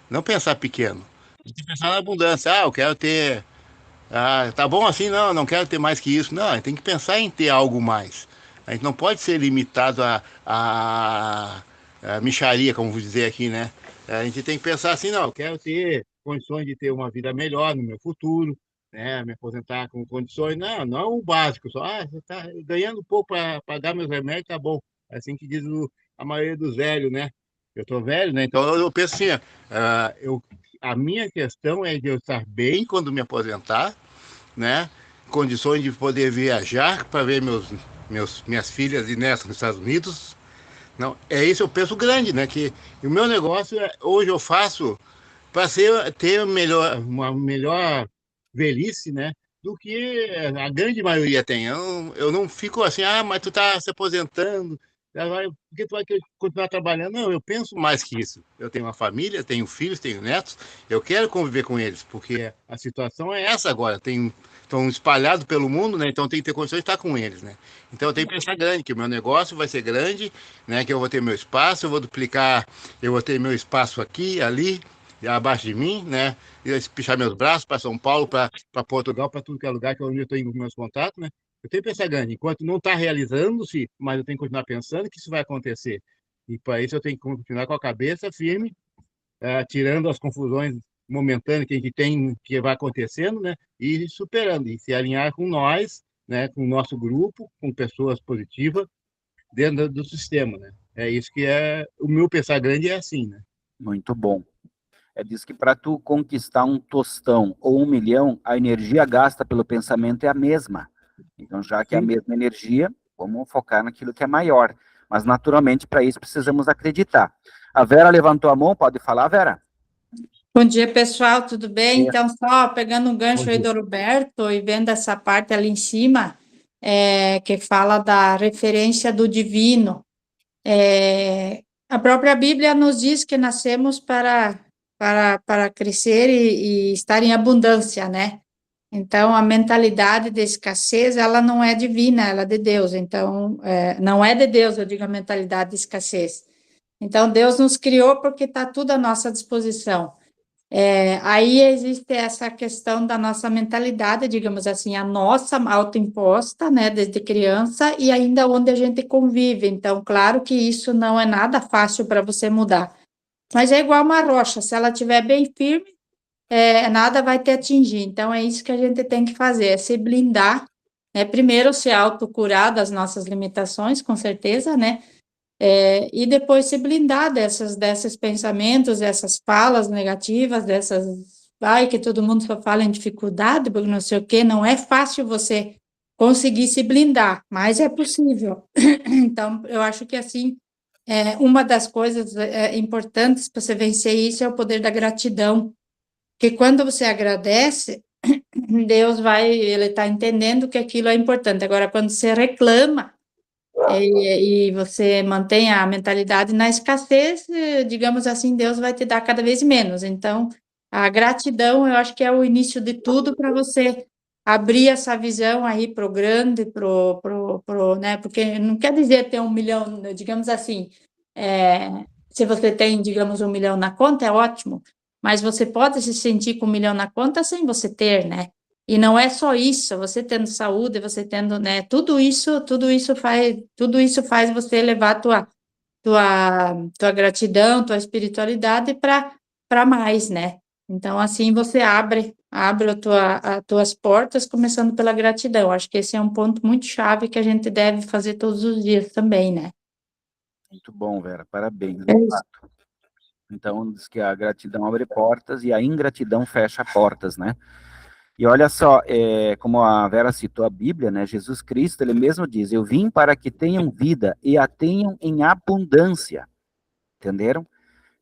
Não pensar pequeno. A gente tem que pensar na abundância. Ah, eu quero ter. Ah, tá bom assim? Não, não quero ter mais que isso. Não, a gente tem que pensar em ter algo mais. A gente não pode ser limitado a mixaria, como vou dizer aqui, né? A gente tem que pensar assim, não, eu quero ter condições de ter uma vida melhor no meu futuro, né? Me aposentar com condições. Não, não é o básico, só, você tá ganhando pouco para pagar meus remédios, tá bom. É assim que diz a maioria dos velhos, né? Eu tô velho, né? Então eu penso assim, a minha questão é de eu estar bem quando me aposentar, né? Condições de poder viajar para ver minhas filhas e netos nos Estados Unidos. Não, é isso, eu penso grande, né? Que o meu negócio, hoje eu faço para ter uma melhor velhice, né? Do que a grande maioria tem. Eu não fico assim, mas tu tá se aposentando, por que tu vai continuar trabalhando? Não, eu penso mais que isso. Eu tenho uma família, tenho filhos, tenho netos, eu quero conviver com eles, porque a situação é essa agora. Estão espalhados pelo mundo, né? Então tem que ter condições de estar com eles, né? Então eu tenho que pensar grande, que o meu negócio vai ser grande, né? Que eu vou ter meu espaço, eu vou duplicar, eu vou ter meu espaço aqui, ali, abaixo de mim, né? E pichar meus braços para São Paulo, para Portugal, para tudo que é lugar que eu estou indo com meus contatos, né? Eu tenho que pensar grande. Enquanto não está realizando-se, mas eu tenho que continuar pensando que isso vai acontecer. E para isso eu tenho que continuar com a cabeça firme, tirando as confusões momentâneas que a gente tem, que vai acontecendo, né? E superando, e se alinhar com nós, né? Com o nosso grupo, com pessoas positivas dentro do sistema, né? É isso que é o meu pensar grande, é assim, né? Muito bom. Diz que para tu conquistar um tostão ou 1 milhão, a energia gasta pelo pensamento é a mesma. Então, já que é a Sim. mesma energia, vamos focar naquilo que é maior. Mas, naturalmente, para isso, precisamos acreditar. A Vera levantou a mão, pode falar, Vera? Bom dia, pessoal, tudo bem? Dia. Então, só pegando um gancho aí do Roberto e vendo essa parte ali em cima, que fala da referência do divino. A própria Bíblia nos diz que nascemos para crescer e estar em abundância, né? Então, a mentalidade de escassez, ela não é divina, ela é de Deus. Então, não é de Deus, eu digo, a mentalidade de escassez. Então, Deus nos criou porque está tudo à nossa disposição. Aí existe essa questão da nossa mentalidade, digamos assim, a nossa autoimposta, né, desde criança, e ainda onde a gente convive. Então, claro que isso não é nada fácil para você mudar. Mas é igual uma rocha, se ela estiver bem firme, nada vai te atingir. Então, é isso que a gente tem que fazer, é se blindar, né? Primeiro, se autocurar das nossas limitações, com certeza, né? E depois se blindar desses pensamentos, dessas falas negativas, que todo mundo só fala em dificuldade, porque não sei o quê, não é fácil você conseguir se blindar, mas é possível. Então, eu acho que, assim, uma das coisas importantes para você vencer isso é o poder da gratidão, porque quando você agradece, Deus ele está entendendo que aquilo é importante. Agora, quando você reclama, e você mantém a mentalidade na escassez, digamos assim, Deus vai te dar cada vez menos. Então, a gratidão, eu acho que é o início de tudo para você abrir essa visão aí para o grande, né? Porque não quer dizer ter 1 milhão, digamos assim, se você tem, digamos, 1 milhão na conta, é ótimo, mas você pode se sentir com 1 milhão na conta sem você ter, né? E não é só isso, você tendo saúde, você tendo, né, tudo isso faz você levar tua gratidão, tua espiritualidade para mais, né? Então, assim, você abre as tuas portas, começando pela gratidão. Acho que esse é um ponto muito chave que a gente deve fazer todos os dias também, né? Muito bom, Vera, parabéns. É isso. Então, diz que a gratidão abre portas e a ingratidão fecha portas, né? E olha só, como a Vera citou a Bíblia, né? Jesus Cristo, ele mesmo diz, eu vim para que tenham vida e a tenham em abundância, entenderam?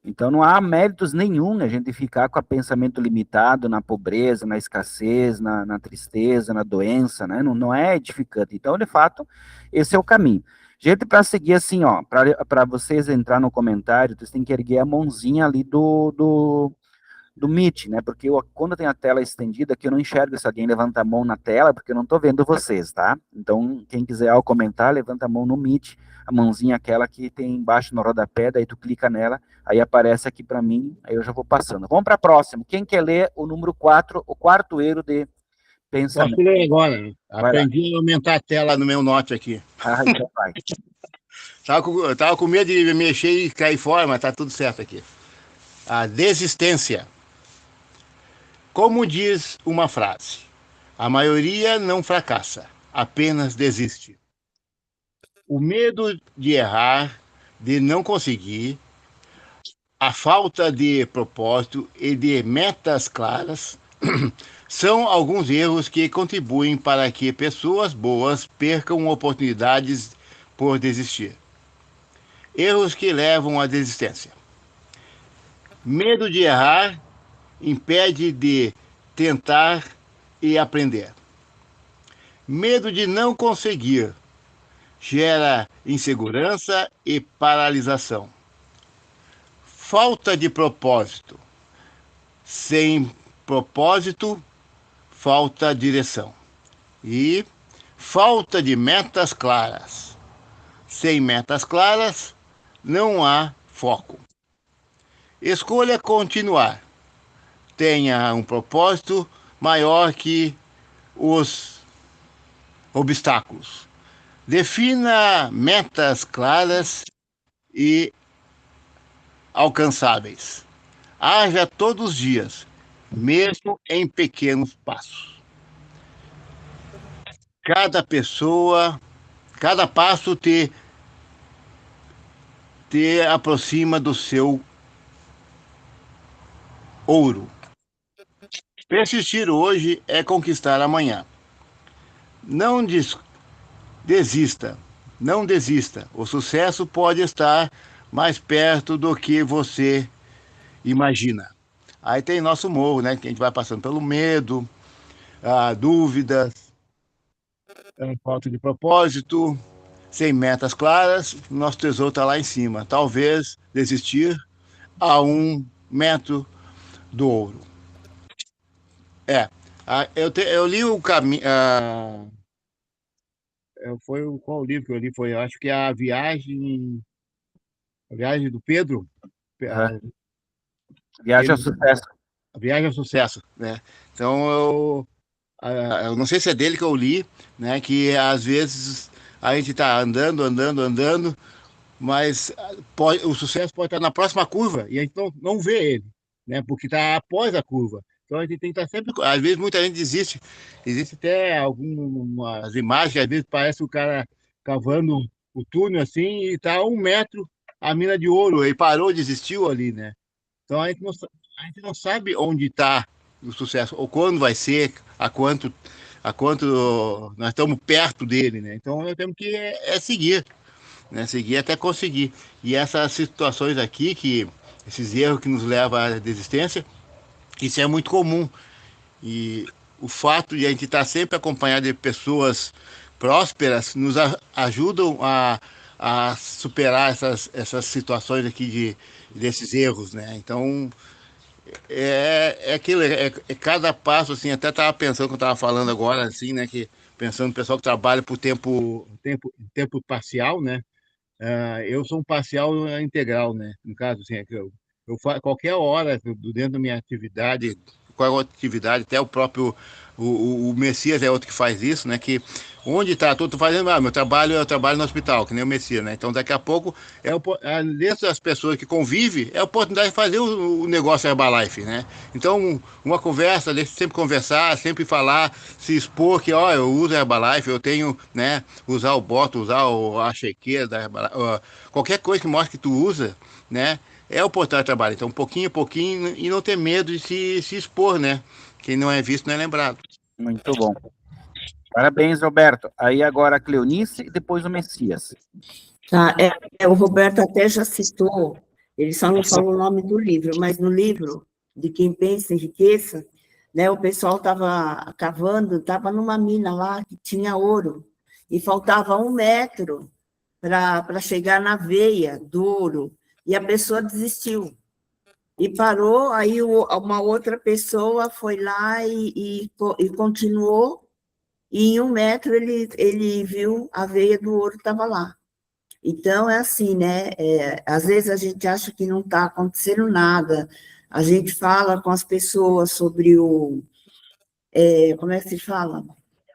Então não há méritos nenhum a gente ficar com o pensamento limitado na pobreza, na escassez, na tristeza, na doença, né? Não é edificante. Então, de fato, esse é o caminho. Gente, para seguir assim, ó, para vocês entrar no comentário, vocês têm que erguer a mãozinha ali do Meet, né? Porque quando tem a tela estendida, que eu não enxergo se alguém levanta a mão na tela, porque eu não estou vendo vocês, tá? Então, quem quiser ao comentar, levanta a mão no Meet, a mãozinha aquela que tem embaixo no rodapé, daí tu clica nela, aí aparece aqui para mim, aí eu já vou passando. Vamos para a próxima. Quem quer ler o número 4, o quarto erro de pensamento? Posso ler agora. Aprendi a aumentar a tela no meu Note aqui. Ah, então vai. Tava com medo de mexer e cair fora, mas tá tudo certo aqui. A desistência. Como diz uma frase, a maioria não fracassa, apenas desiste. O medo de errar, de não conseguir, a falta de propósito e de metas claras são alguns erros que contribuem para que pessoas boas percam oportunidades por desistir. Erros que levam à desistência. Medo de errar impede de tentar e aprender. Medo de não conseguir gera insegurança e paralisação. Falta de propósito. Sem propósito, falta direção. E falta de metas claras. Sem metas claras, não há foco. Escolha continuar. Tenha um propósito maior que os obstáculos. Defina metas claras e alcançáveis. Haja todos os dias, mesmo em pequenos passos. Cada pessoa, cada passo te aproxima do seu ouro. Persistir hoje é conquistar amanhã. Não desista, não desista. O sucesso pode estar mais perto do que você imagina. Aí tem nosso morro, né? Que a gente vai passando pelo medo, dúvidas, falta de propósito, sem metas claras, nosso tesouro está lá em cima. Talvez desistir a 1 metro do ouro. Eu li o caminho. Qual livro que eu li? Foi, eu acho que a viagem do Pedro. Viagem ao sucesso. A viagem ao sucesso, né? Então eu não sei se é dele que eu li, né? Que às vezes a gente está andando, mas o sucesso pode estar na próxima curva e a gente não vê ele, né? Porque está após a curva. Então a gente tem que estar sempre. Às vezes muita gente desiste. Existe até algumas imagens que às vezes parece o cara cavando o túnel assim e está a 1 metro a mina de ouro e parou, desistiu ali, né? Então a gente não sabe onde está o sucesso ou quando vai ser, a quanto nós estamos perto dele, né? Então nós temos que seguir, né? Seguir até conseguir. E essas situações aqui, esses erros que nos levam à desistência, isso é muito comum. E o fato de a gente estar sempre acompanhado de pessoas prósperas nos ajudam a superar essas situações aqui desses erros, né? Então, aquilo, cada passo, assim, até estava pensando que eu estava falando agora, assim, né? Que pensando no pessoal que trabalha por tempo parcial, né? Eu sou um parcial integral, né? No caso, assim, eu faço qualquer hora dentro da minha atividade, qual atividade, até o próprio o Messias é outro que faz isso, né? Que onde está, estou fazendo, eu trabalho no hospital, que nem o Messias, né? Então daqui a pouco dentro das pessoas que convivem é a oportunidade de fazer o negócio Herbalife, né? Então uma conversa, deixa sempre conversar, sempre falar, se expor que eu uso Herbalife, eu tenho, né? Usar o botão, usar a shakeira da Herbalife, qualquer coisa que mostre que tu usa, né? É o portal de trabalho. Então, pouquinho a pouquinho, e não ter medo de se expor, né? Quem não é visto não é lembrado. Muito bom. Parabéns, Roberto. Aí agora a Cleonice e depois o Messias. Tá, o Roberto até já citou, ele só não falou o nome do livro, mas no livro de Quem Pensa Enriqueça, né, o pessoal estava cavando, estava numa mina lá que tinha ouro, e faltava 1 metro para chegar na veia do ouro, e a pessoa desistiu. E parou, aí uma outra pessoa foi lá e continuou, e em 1 metro ele viu a veia do ouro estava lá. Então, é assim, né? Às vezes a gente acha que não está acontecendo nada, a gente fala com as pessoas sobre como é que se fala?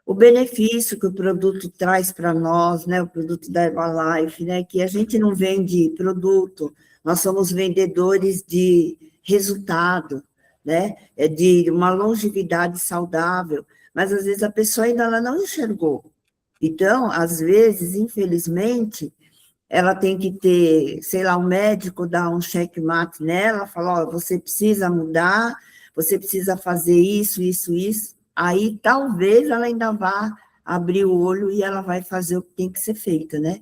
O benefício que o produto traz para nós, né? O produto da Herbalife, né? Que a gente não vende produto, nós somos vendedores de resultado, né? É de uma longevidade saudável, mas às vezes a pessoa ainda ela não enxergou. Então, às vezes, infelizmente, ela tem que ter, sei lá, um médico dar um checkmate nela, falar, ó, você precisa mudar, você precisa fazer isso, isso, isso. Aí talvez ela ainda vá abrir o olho e ela vai fazer o que tem que ser feito, né?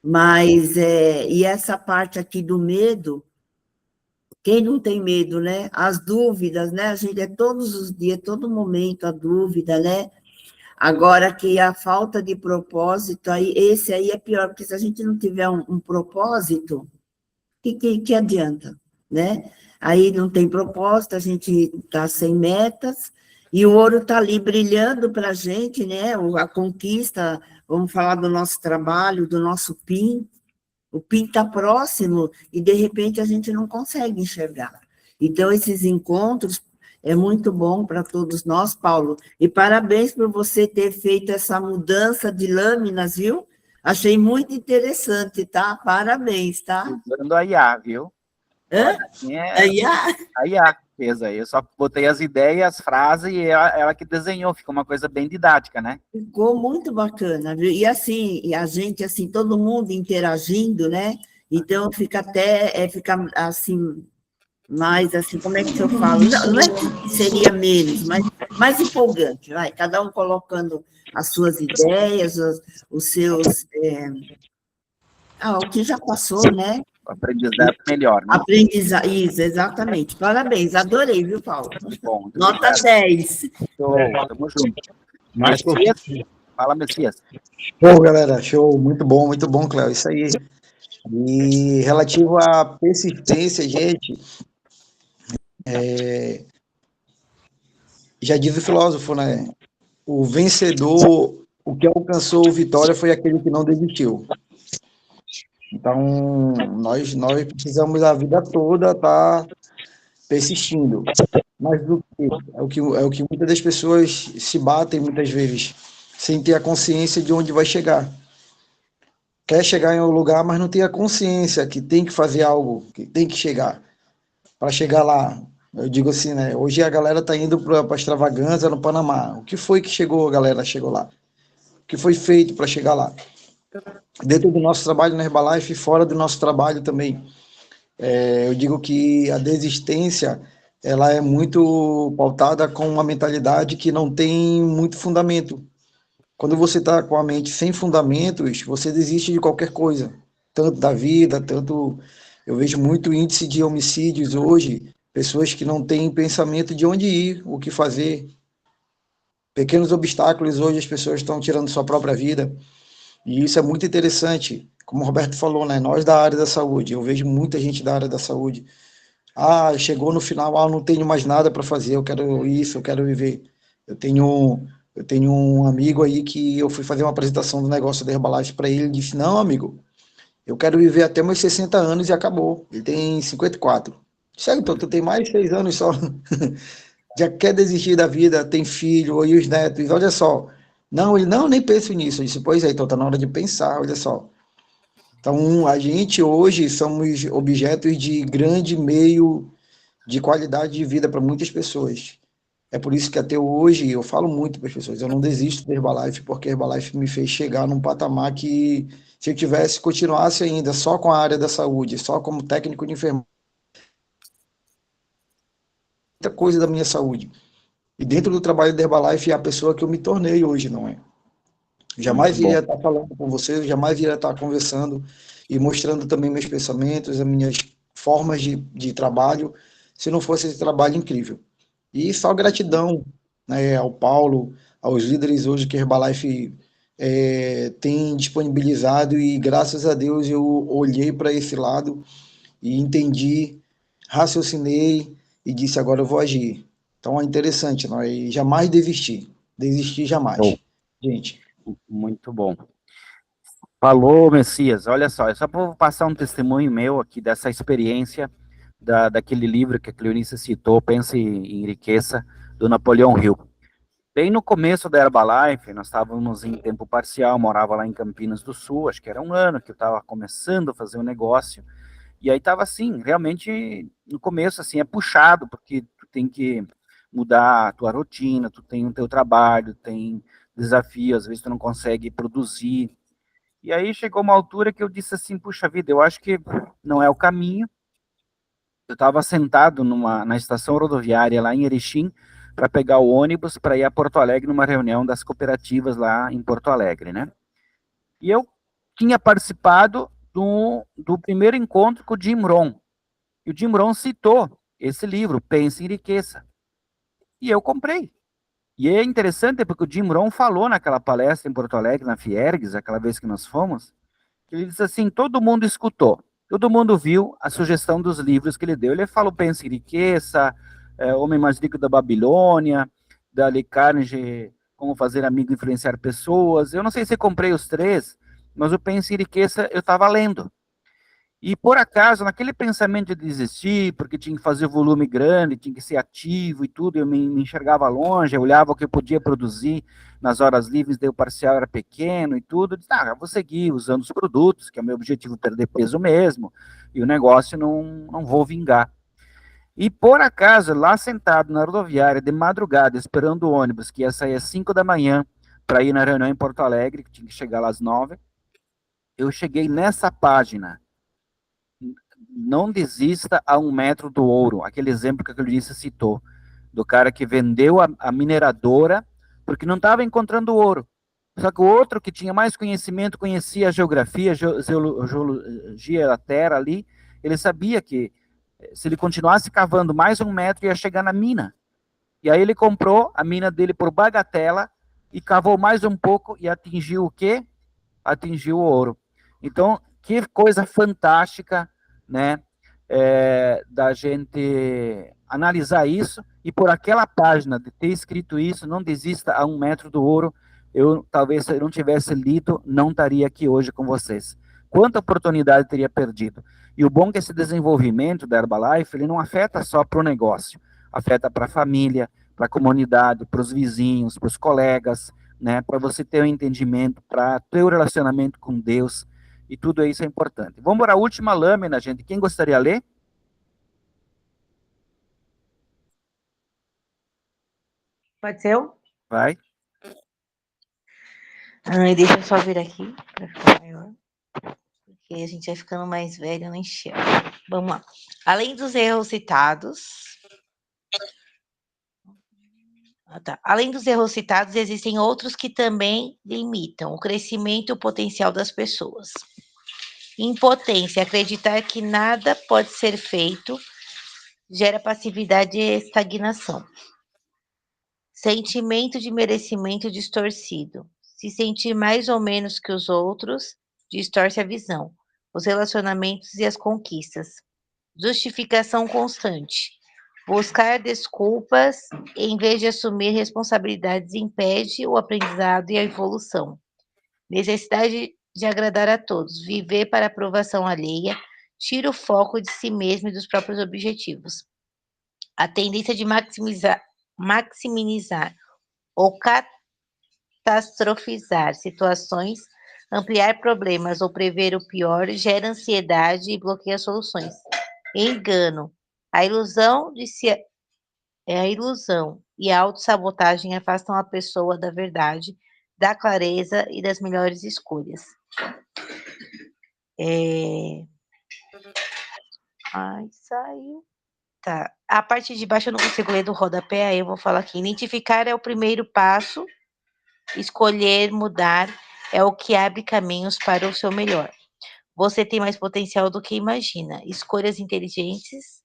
Mas, e essa parte aqui do medo, quem não tem medo, né? As dúvidas, né? A gente todos os dias, todo momento a dúvida, né? Agora que a falta de propósito, aí, esse aí é pior, porque se a gente não tiver um propósito, que adianta, né? Aí não tem propósito, a gente está sem metas, e o ouro está ali brilhando para a gente, né? A conquista, vamos falar do nosso trabalho, do nosso PIN, o PIN está próximo, e de repente a gente não consegue enxergar. Então, esses encontros é muito bom para todos nós, Paulo. E parabéns por você ter feito essa mudança de lâminas, viu? Achei muito interessante, tá? Parabéns, tá? Usando a IA, viu? Hã? Aí, A IA fez aí. Eu só botei as ideias, as frases, e ela que desenhou. Ficou uma coisa bem didática, né? ficou muito bacana, viu? E assim, e a gente, assim, todo mundo interagindo, né? Então, fica até, fica assim, mais assim, como é que eu falo? Não é que seria menos, mas mais empolgante, vai, cada um colocando as suas ideias, os seus, o que já passou, né? O aprendizado melhor, né? Isso, exatamente. Parabéns, adorei, viu, Paulo? Bom, muito Nota obrigado. 10. Show, tamo junto. Mais Messias, fala, Messias. Show, galera, show, muito bom, Cléo, isso aí. E relativo à persistência, gente, já diz o filósofo, né? O vencedor, o que alcançou vitória foi aquele que não desistiu. Então, nós precisamos a vida toda estar persistindo. Mas é o que muitas das pessoas se batem muitas vezes, sem ter a consciência de onde vai chegar. Quer chegar em um lugar, mas não tem a consciência que tem que fazer algo, que tem que chegar. Para chegar lá, eu digo assim, né? Hoje a galera está indo para a extravagância no Panamá. O que foi que chegou, a galera chegou lá? O que foi feito para chegar lá? Dentro do nosso trabalho na Herbalife e fora do nosso trabalho também. Eu digo que a desistência ela é muito pautada com uma mentalidade que não tem muito fundamento. Quando você está com a mente sem fundamentos, você desiste de qualquer coisa, tanto da vida, tanto... Eu vejo muito índice de homicídios hoje, pessoas que não têm pensamento de onde ir, o que fazer. Pequenos obstáculos hoje as pessoas estão tirando sua própria vida, e isso é muito interessante. Como o Roberto falou, né? Nós da área da saúde, eu vejo muita gente da área da saúde. Chegou no final, não tenho mais nada para fazer, eu quero isso, eu quero viver. Eu tenho um amigo aí que eu fui fazer uma apresentação do negócio da Herbalife para ele, disse, não, amigo, eu quero viver até meus 60 anos e acabou. Ele tem 54. Sério, tu tem mais de 6 anos só. Já quer desistir da vida, tem filho, e os netos, olha só. Não, ele não, nem penso nisso. Eu disse, pois é, então tá na hora de pensar, olha só. Então, a gente hoje somos objetos de grande meio de qualidade de vida para muitas pessoas. É por isso que até hoje eu falo muito para as pessoas, eu não desisto da Herbalife, porque a Herbalife me fez chegar num patamar que, se eu continuasse ainda só com a área da saúde, só como técnico de enfermagem, muita coisa da minha saúde. E dentro do trabalho da Herbalife é a pessoa que eu me tornei hoje, não é? Jamais iria estar falando com vocês, jamais iria estar conversando e mostrando também meus pensamentos, as minhas formas de trabalho, se não fosse esse trabalho incrível. E só gratidão, né, ao Paulo, aos líderes hoje que a Herbalife tem disponibilizado, e graças a Deus eu olhei para esse lado e entendi, raciocinei e disse, agora eu vou agir. Então é interessante, nós jamais desistir jamais, gente. Muito bom. Falou, Messias. Olha só, eu só vou passar um testemunho meu aqui dessa experiência daquele livro que a Cleonice citou, Pense em Riqueza, do Napoleão Hill. Bem no começo da Herbalife, nós estávamos em tempo parcial, morava lá em Campinas do Sul, acho que era um ano que eu estava começando a fazer um negócio, e aí estava assim, realmente, no começo, assim, é puxado, porque tu tem que mudar a tua rotina, tu tem o teu trabalho, tem desafios, às vezes tu não consegue produzir, e aí chegou uma altura que eu disse assim, puxa vida, eu acho que não é o caminho. Eu estava sentado na estação rodoviária lá em Erechim para pegar o ônibus para ir a Porto Alegre numa reunião das cooperativas lá em Porto Alegre, né? E eu tinha participado do primeiro encontro com o Jim Rohn. E o Jim Rohn citou esse livro, Pense em Riqueza. E eu comprei. E é interessante porque o Jim Rohn falou naquela palestra em Porto Alegre, na Fiergues, aquela vez que nós fomos, que ele disse assim, todo mundo escutou, todo mundo viu a sugestão dos livros que ele deu. Ele falou Pense em Riqueza, Homem Mais Rico da Babilônia, da Lee Carnegie, Como Fazer Amigo e Influenciar Pessoas. Eu não sei se comprei os 3, mas o Pense em Riqueza eu estava lendo. E, por acaso, naquele pensamento de desistir, porque tinha que fazer volume grande, tinha que ser ativo e tudo, eu me enxergava longe, eu olhava o que eu podia produzir nas horas livres, daí o parcial era pequeno e tudo, eu disse, vou seguir usando os produtos, que é o meu objetivo, perder peso mesmo, e o negócio não vou vingar. E, por acaso, lá sentado na rodoviária, de madrugada, esperando o ônibus, que ia sair às 5 da manhã, para ir na reunião em Porto Alegre, que tinha que chegar lá às 9, eu cheguei nessa página, não desista a 1 metro do ouro, aquele exemplo que a Cleonice citou, do cara que vendeu a mineradora porque não estava encontrando ouro. Só que o outro que tinha mais conhecimento, conhecia a geografia, a geologia da terra ali, ele sabia que se ele continuasse cavando mais 1 metro, ia chegar na mina. E aí ele comprou a mina dele por bagatela e cavou mais um pouco e atingiu o quê? Atingiu o ouro. Então, que coisa fantástica, né, da gente analisar isso, e por aquela página de ter escrito isso, não desista a 1 metro do ouro, talvez se eu não tivesse lido, não estaria aqui hoje com vocês. Quanta oportunidade teria perdido. E o bom é que esse desenvolvimento da Herbalife, ele não afeta só para o negócio, afeta para a família, para a comunidade, para os vizinhos, para os colegas, né, para você ter um entendimento, para ter um relacionamento com Deus, e tudo isso é importante. Vamos para a última lâmina, gente. Quem gostaria de ler? Pode ser eu? Vai. Deixa eu só vir aqui para ficar maior. Porque a gente vai ficando mais velho, não enxerga. Vamos lá. Além dos erros citados... Além dos erros citados, existem outros que também limitam o crescimento e o potencial das pessoas. Impotência, acreditar que nada pode ser feito, gera passividade e estagnação. Sentimento de merecimento distorcido. Se sentir mais ou menos que os outros, distorce a visão, os relacionamentos e as conquistas. Justificação constante. Buscar desculpas em vez de assumir responsabilidades impede o aprendizado e a evolução. Necessidade de agradar a todos, viver para aprovação alheia, tira o foco de si mesmo e dos próprios objetivos. A tendência de maximizar ou catastrofizar situações, ampliar problemas ou prever o pior gera ansiedade e bloqueia soluções. Engano. A ilusão e a autossabotagem afastam a pessoa da verdade, da clareza e das melhores escolhas. Ai, saiu. Tá. A parte de baixo eu não consigo ler do rodapé, aí eu vou falar aqui. Identificar é o primeiro passo, escolher mudar é o que abre caminhos para o seu melhor. Você tem mais potencial do que imagina. Escolhas inteligentes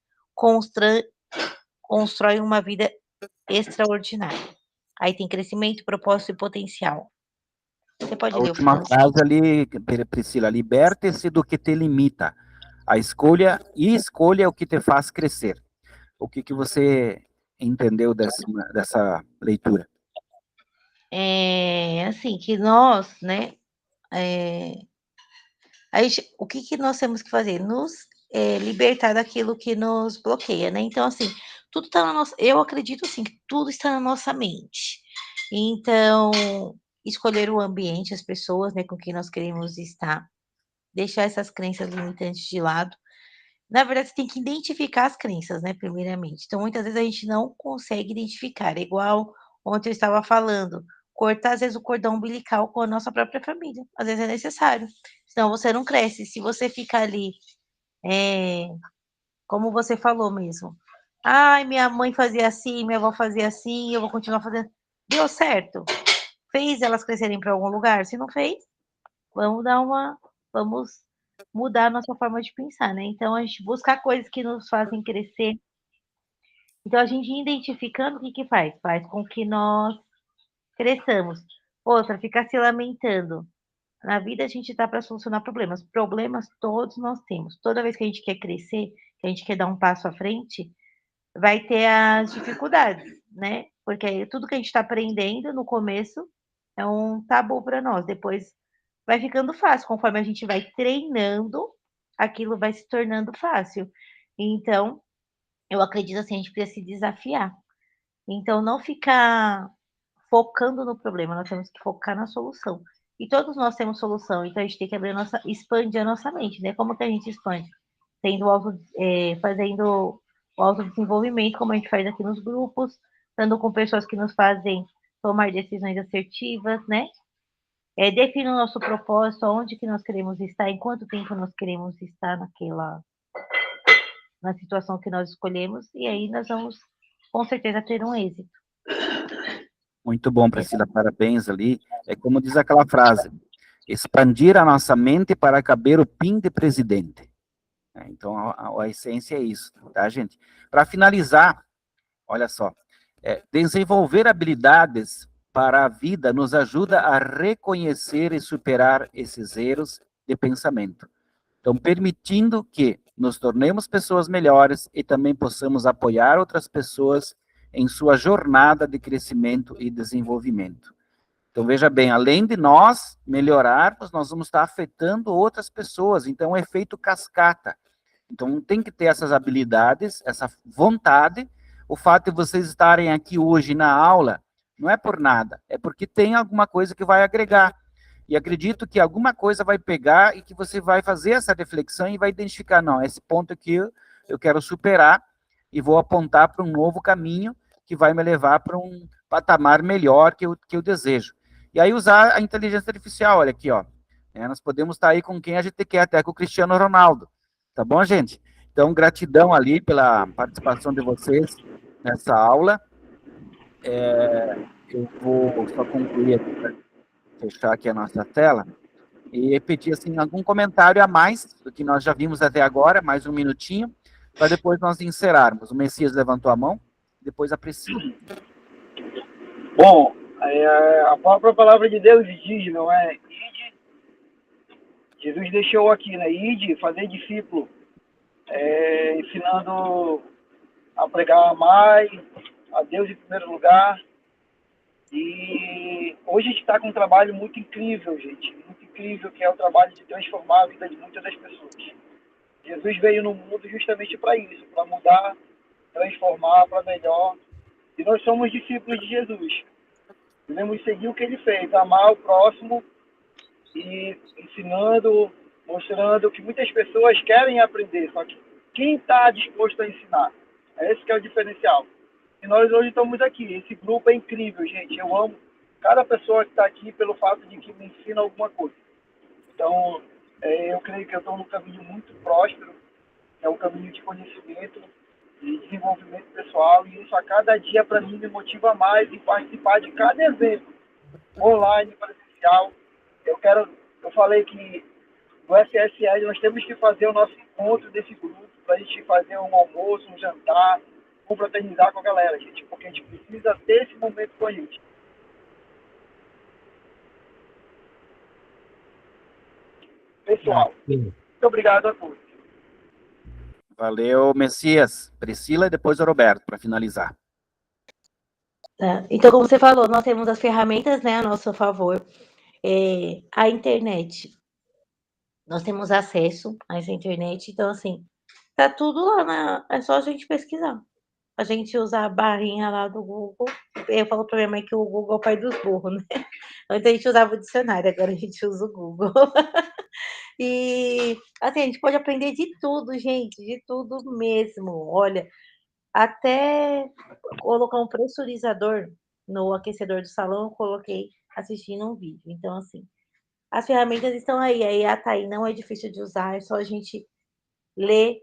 constroem uma vida extraordinária. Aí tem crescimento, propósito e potencial. Você pode A ler o última final? frase ali, Priscila, liberte-se do que te limita. Escolha o que te faz crescer. O que você entendeu dessa leitura? Assim, que nós, né, o que nós temos que fazer? Nos libertar daquilo que nos bloqueia, né? Então, assim, tudo está na nossa. Eu acredito, assim, que tudo está na nossa mente. Então, escolher o ambiente, as pessoas, né, com quem nós queremos estar, deixar essas crenças limitantes de lado. Na verdade, você tem que identificar as crenças, né, primeiramente. Então, muitas vezes a gente não consegue identificar. É igual ontem eu estava falando, cortar às vezes o cordão umbilical com a nossa própria família. Às vezes é necessário. Senão você não cresce. Se você fica ali, como você falou mesmo. Ai, minha mãe fazia assim, minha avó fazia assim, eu vou continuar fazendo. Deu certo? Fez elas crescerem para algum lugar? Se não fez, vamos mudar a nossa forma de pensar, né. Então a gente buscar coisas que nos fazem crescer. Então a gente identificando, o que que faz? Faz com que nós cresçamos. Outra, ficar se lamentando. Na vida a gente tá para solucionar problemas. Problemas todos nós temos. Toda vez que a gente quer crescer, que a gente quer dar um passo à frente, vai ter as dificuldades, né, porque tudo que a gente está aprendendo no começo é um tabu para nós, depois vai ficando fácil, conforme a gente vai treinando, aquilo vai se tornando fácil. Então, eu acredito assim, a gente precisa se desafiar. Então não ficar focando no problema, nós temos que focar na solução. E todos nós temos solução, então a gente tem que expandir a nossa mente, né. Como que a gente expande? Fazendo o autodesenvolvimento, como a gente faz aqui nos grupos, estando com pessoas que nos fazem tomar decisões assertivas, né. Defina o nosso propósito, aonde que nós queremos estar, em quanto tempo nós queremos estar na situação que nós escolhemos, e aí nós vamos, com certeza, ter um êxito. Muito bom, Priscila, parabéns ali. É como diz aquela frase, expandir a nossa mente para caber o PIN de presidente. Então, a essência é isso, tá, gente? Para finalizar, olha só, desenvolver habilidades para a vida nos ajuda a reconhecer e superar esses erros de pensamento. Então, permitindo que nos tornemos pessoas melhores e também possamos apoiar outras pessoas em sua jornada de crescimento e desenvolvimento. Então, veja bem, além de nós melhorarmos, nós vamos estar afetando outras pessoas. Então, é um efeito cascata. Então, tem que ter essas habilidades, essa vontade. O fato de vocês estarem aqui hoje na aula não é por nada, é porque tem alguma coisa que vai agregar. E acredito que alguma coisa vai pegar e que você vai fazer essa reflexão e vai identificar, não, esse ponto aqui eu quero superar e vou apontar para um novo caminho que vai me levar para um patamar melhor que eu desejo. E aí usar a inteligência artificial, olha aqui, ó. Nós podemos estar aí com quem a gente quer, até com o Cristiano Ronaldo. Tá bom, gente? Então, gratidão ali pela participação de vocês nessa aula. Eu vou só concluir aqui, para fechar aqui a nossa tela, e pedir, assim, algum comentário a mais do que nós já vimos até agora, mais um minutinho, para depois nós encerrarmos. O Messias levantou a mão, depois a Priscila. Bom, a própria palavra de Deus diz, não é? Ide, Jesus deixou aqui, né? Ide, fazer discípulo, ensinando a pregar mais, a Deus em primeiro lugar. E hoje a gente está com um trabalho muito incrível, gente. Muito incrível, que é o trabalho de transformar a vida de muitas das pessoas. Jesus veio no mundo justamente para isso, para mudar, transformar para melhor. E nós somos discípulos de Jesus. Devemos seguir o que ele fez, amar o próximo e ensinando, mostrando que muitas pessoas querem aprender, só que quem está disposto a ensinar? Esse que é o diferencial. E nós hoje estamos aqui. Esse grupo é incrível, gente. Eu amo cada pessoa que está aqui pelo fato de que me ensina alguma coisa. Então, eu creio que eu estou num caminho muito próspero, que é um caminho de conhecimento e desenvolvimento pessoal, e isso a cada dia para mim me motiva mais em participar de cada evento, online, presencial. Eu falei que no FSL nós temos que fazer o nosso encontro desse grupo, para a gente fazer um almoço, um jantar, confraternizar com a galera, gente, porque a gente precisa ter esse momento com a gente. pessoal. Muito obrigado a todos. Valeu, Messias. Priscila e depois o Roberto, para finalizar. Tá. Então, como você falou, nós temos as ferramentas, né, a nosso favor. A internet, nós temos acesso a essa internet, então, assim, tá tudo lá, é só a gente pesquisar. A gente usar a barrinha lá do Google. Eu falo pra minha mãe que o Google é o pai dos burros, né? Antes a gente usava o dicionário, agora a gente usa o Google. E, assim, a gente pode aprender de tudo, gente, de tudo mesmo. Olha, até colocar um pressurizador no aquecedor do salão, eu coloquei assistindo um vídeo. Então, assim, as ferramentas estão aí. A IA tá aí, não é difícil de usar, é só a gente ler.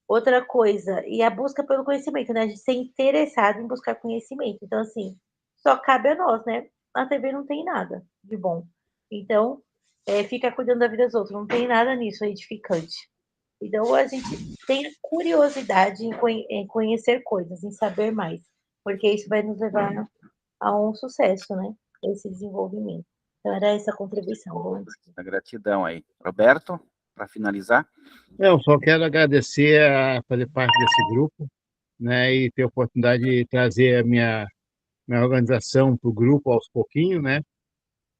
Outra coisa, e a busca pelo conhecimento, né? A gente ser interessado em buscar conhecimento. Então, assim, só cabe a nós, né? A TV não tem nada de bom. Então, fica cuidando da vida dos outros. Não tem nada nisso edificante. Então, a gente tem curiosidade em conhecer coisas, em saber mais. Porque isso vai nos levar a um sucesso, né? Esse desenvolvimento. Então, era essa a contribuição. Bom dia. Gratidão aí. Roberto, para finalizar. Eu só quero agradecer a fazer parte desse grupo, né, e ter a oportunidade de trazer a minha organização para o grupo aos pouquinhos, né,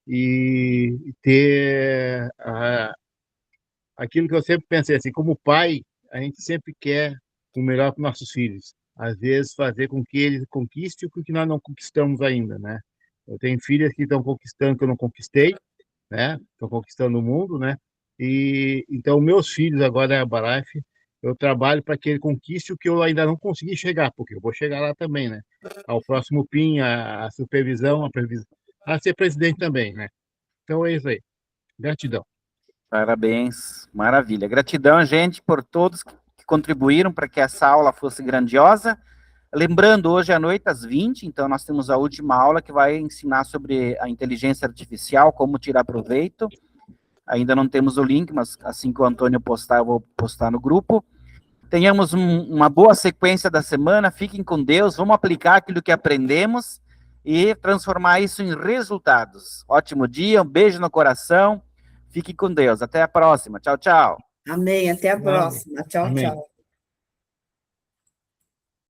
e ter aquilo que eu sempre pensei, assim, como pai, a gente sempre quer o melhor para nossos filhos. Às vezes, fazer com que eles conquistem o que nós não conquistamos ainda, né. Eu tenho filhas que estão conquistando que eu não conquistei, né, estão conquistando o mundo, né, e então meus filhos agora é a Herbalife, eu trabalho para que ele conquiste o que eu ainda não consegui chegar, porque eu vou chegar lá também, né, ao próximo PIN, a supervisão, a previsão, a ser presidente também, né. Então é isso aí. Gratidão. Parabéns, maravilha. Gratidão, gente, por todos que contribuíram para que essa aula fosse grandiosa. Lembrando, hoje à noite, às 20, então nós temos a última aula que vai ensinar sobre a inteligência artificial, como tirar proveito. Ainda não temos o link, mas assim que o Antônio postar, eu vou postar no grupo. Tenhamos uma boa sequência da semana, fiquem com Deus, vamos aplicar aquilo que aprendemos e transformar isso em resultados. Ótimo dia, um beijo no coração, fiquem com Deus, até a próxima, tchau, tchau. Amém, até a próxima. Tchau, Amém. tchau.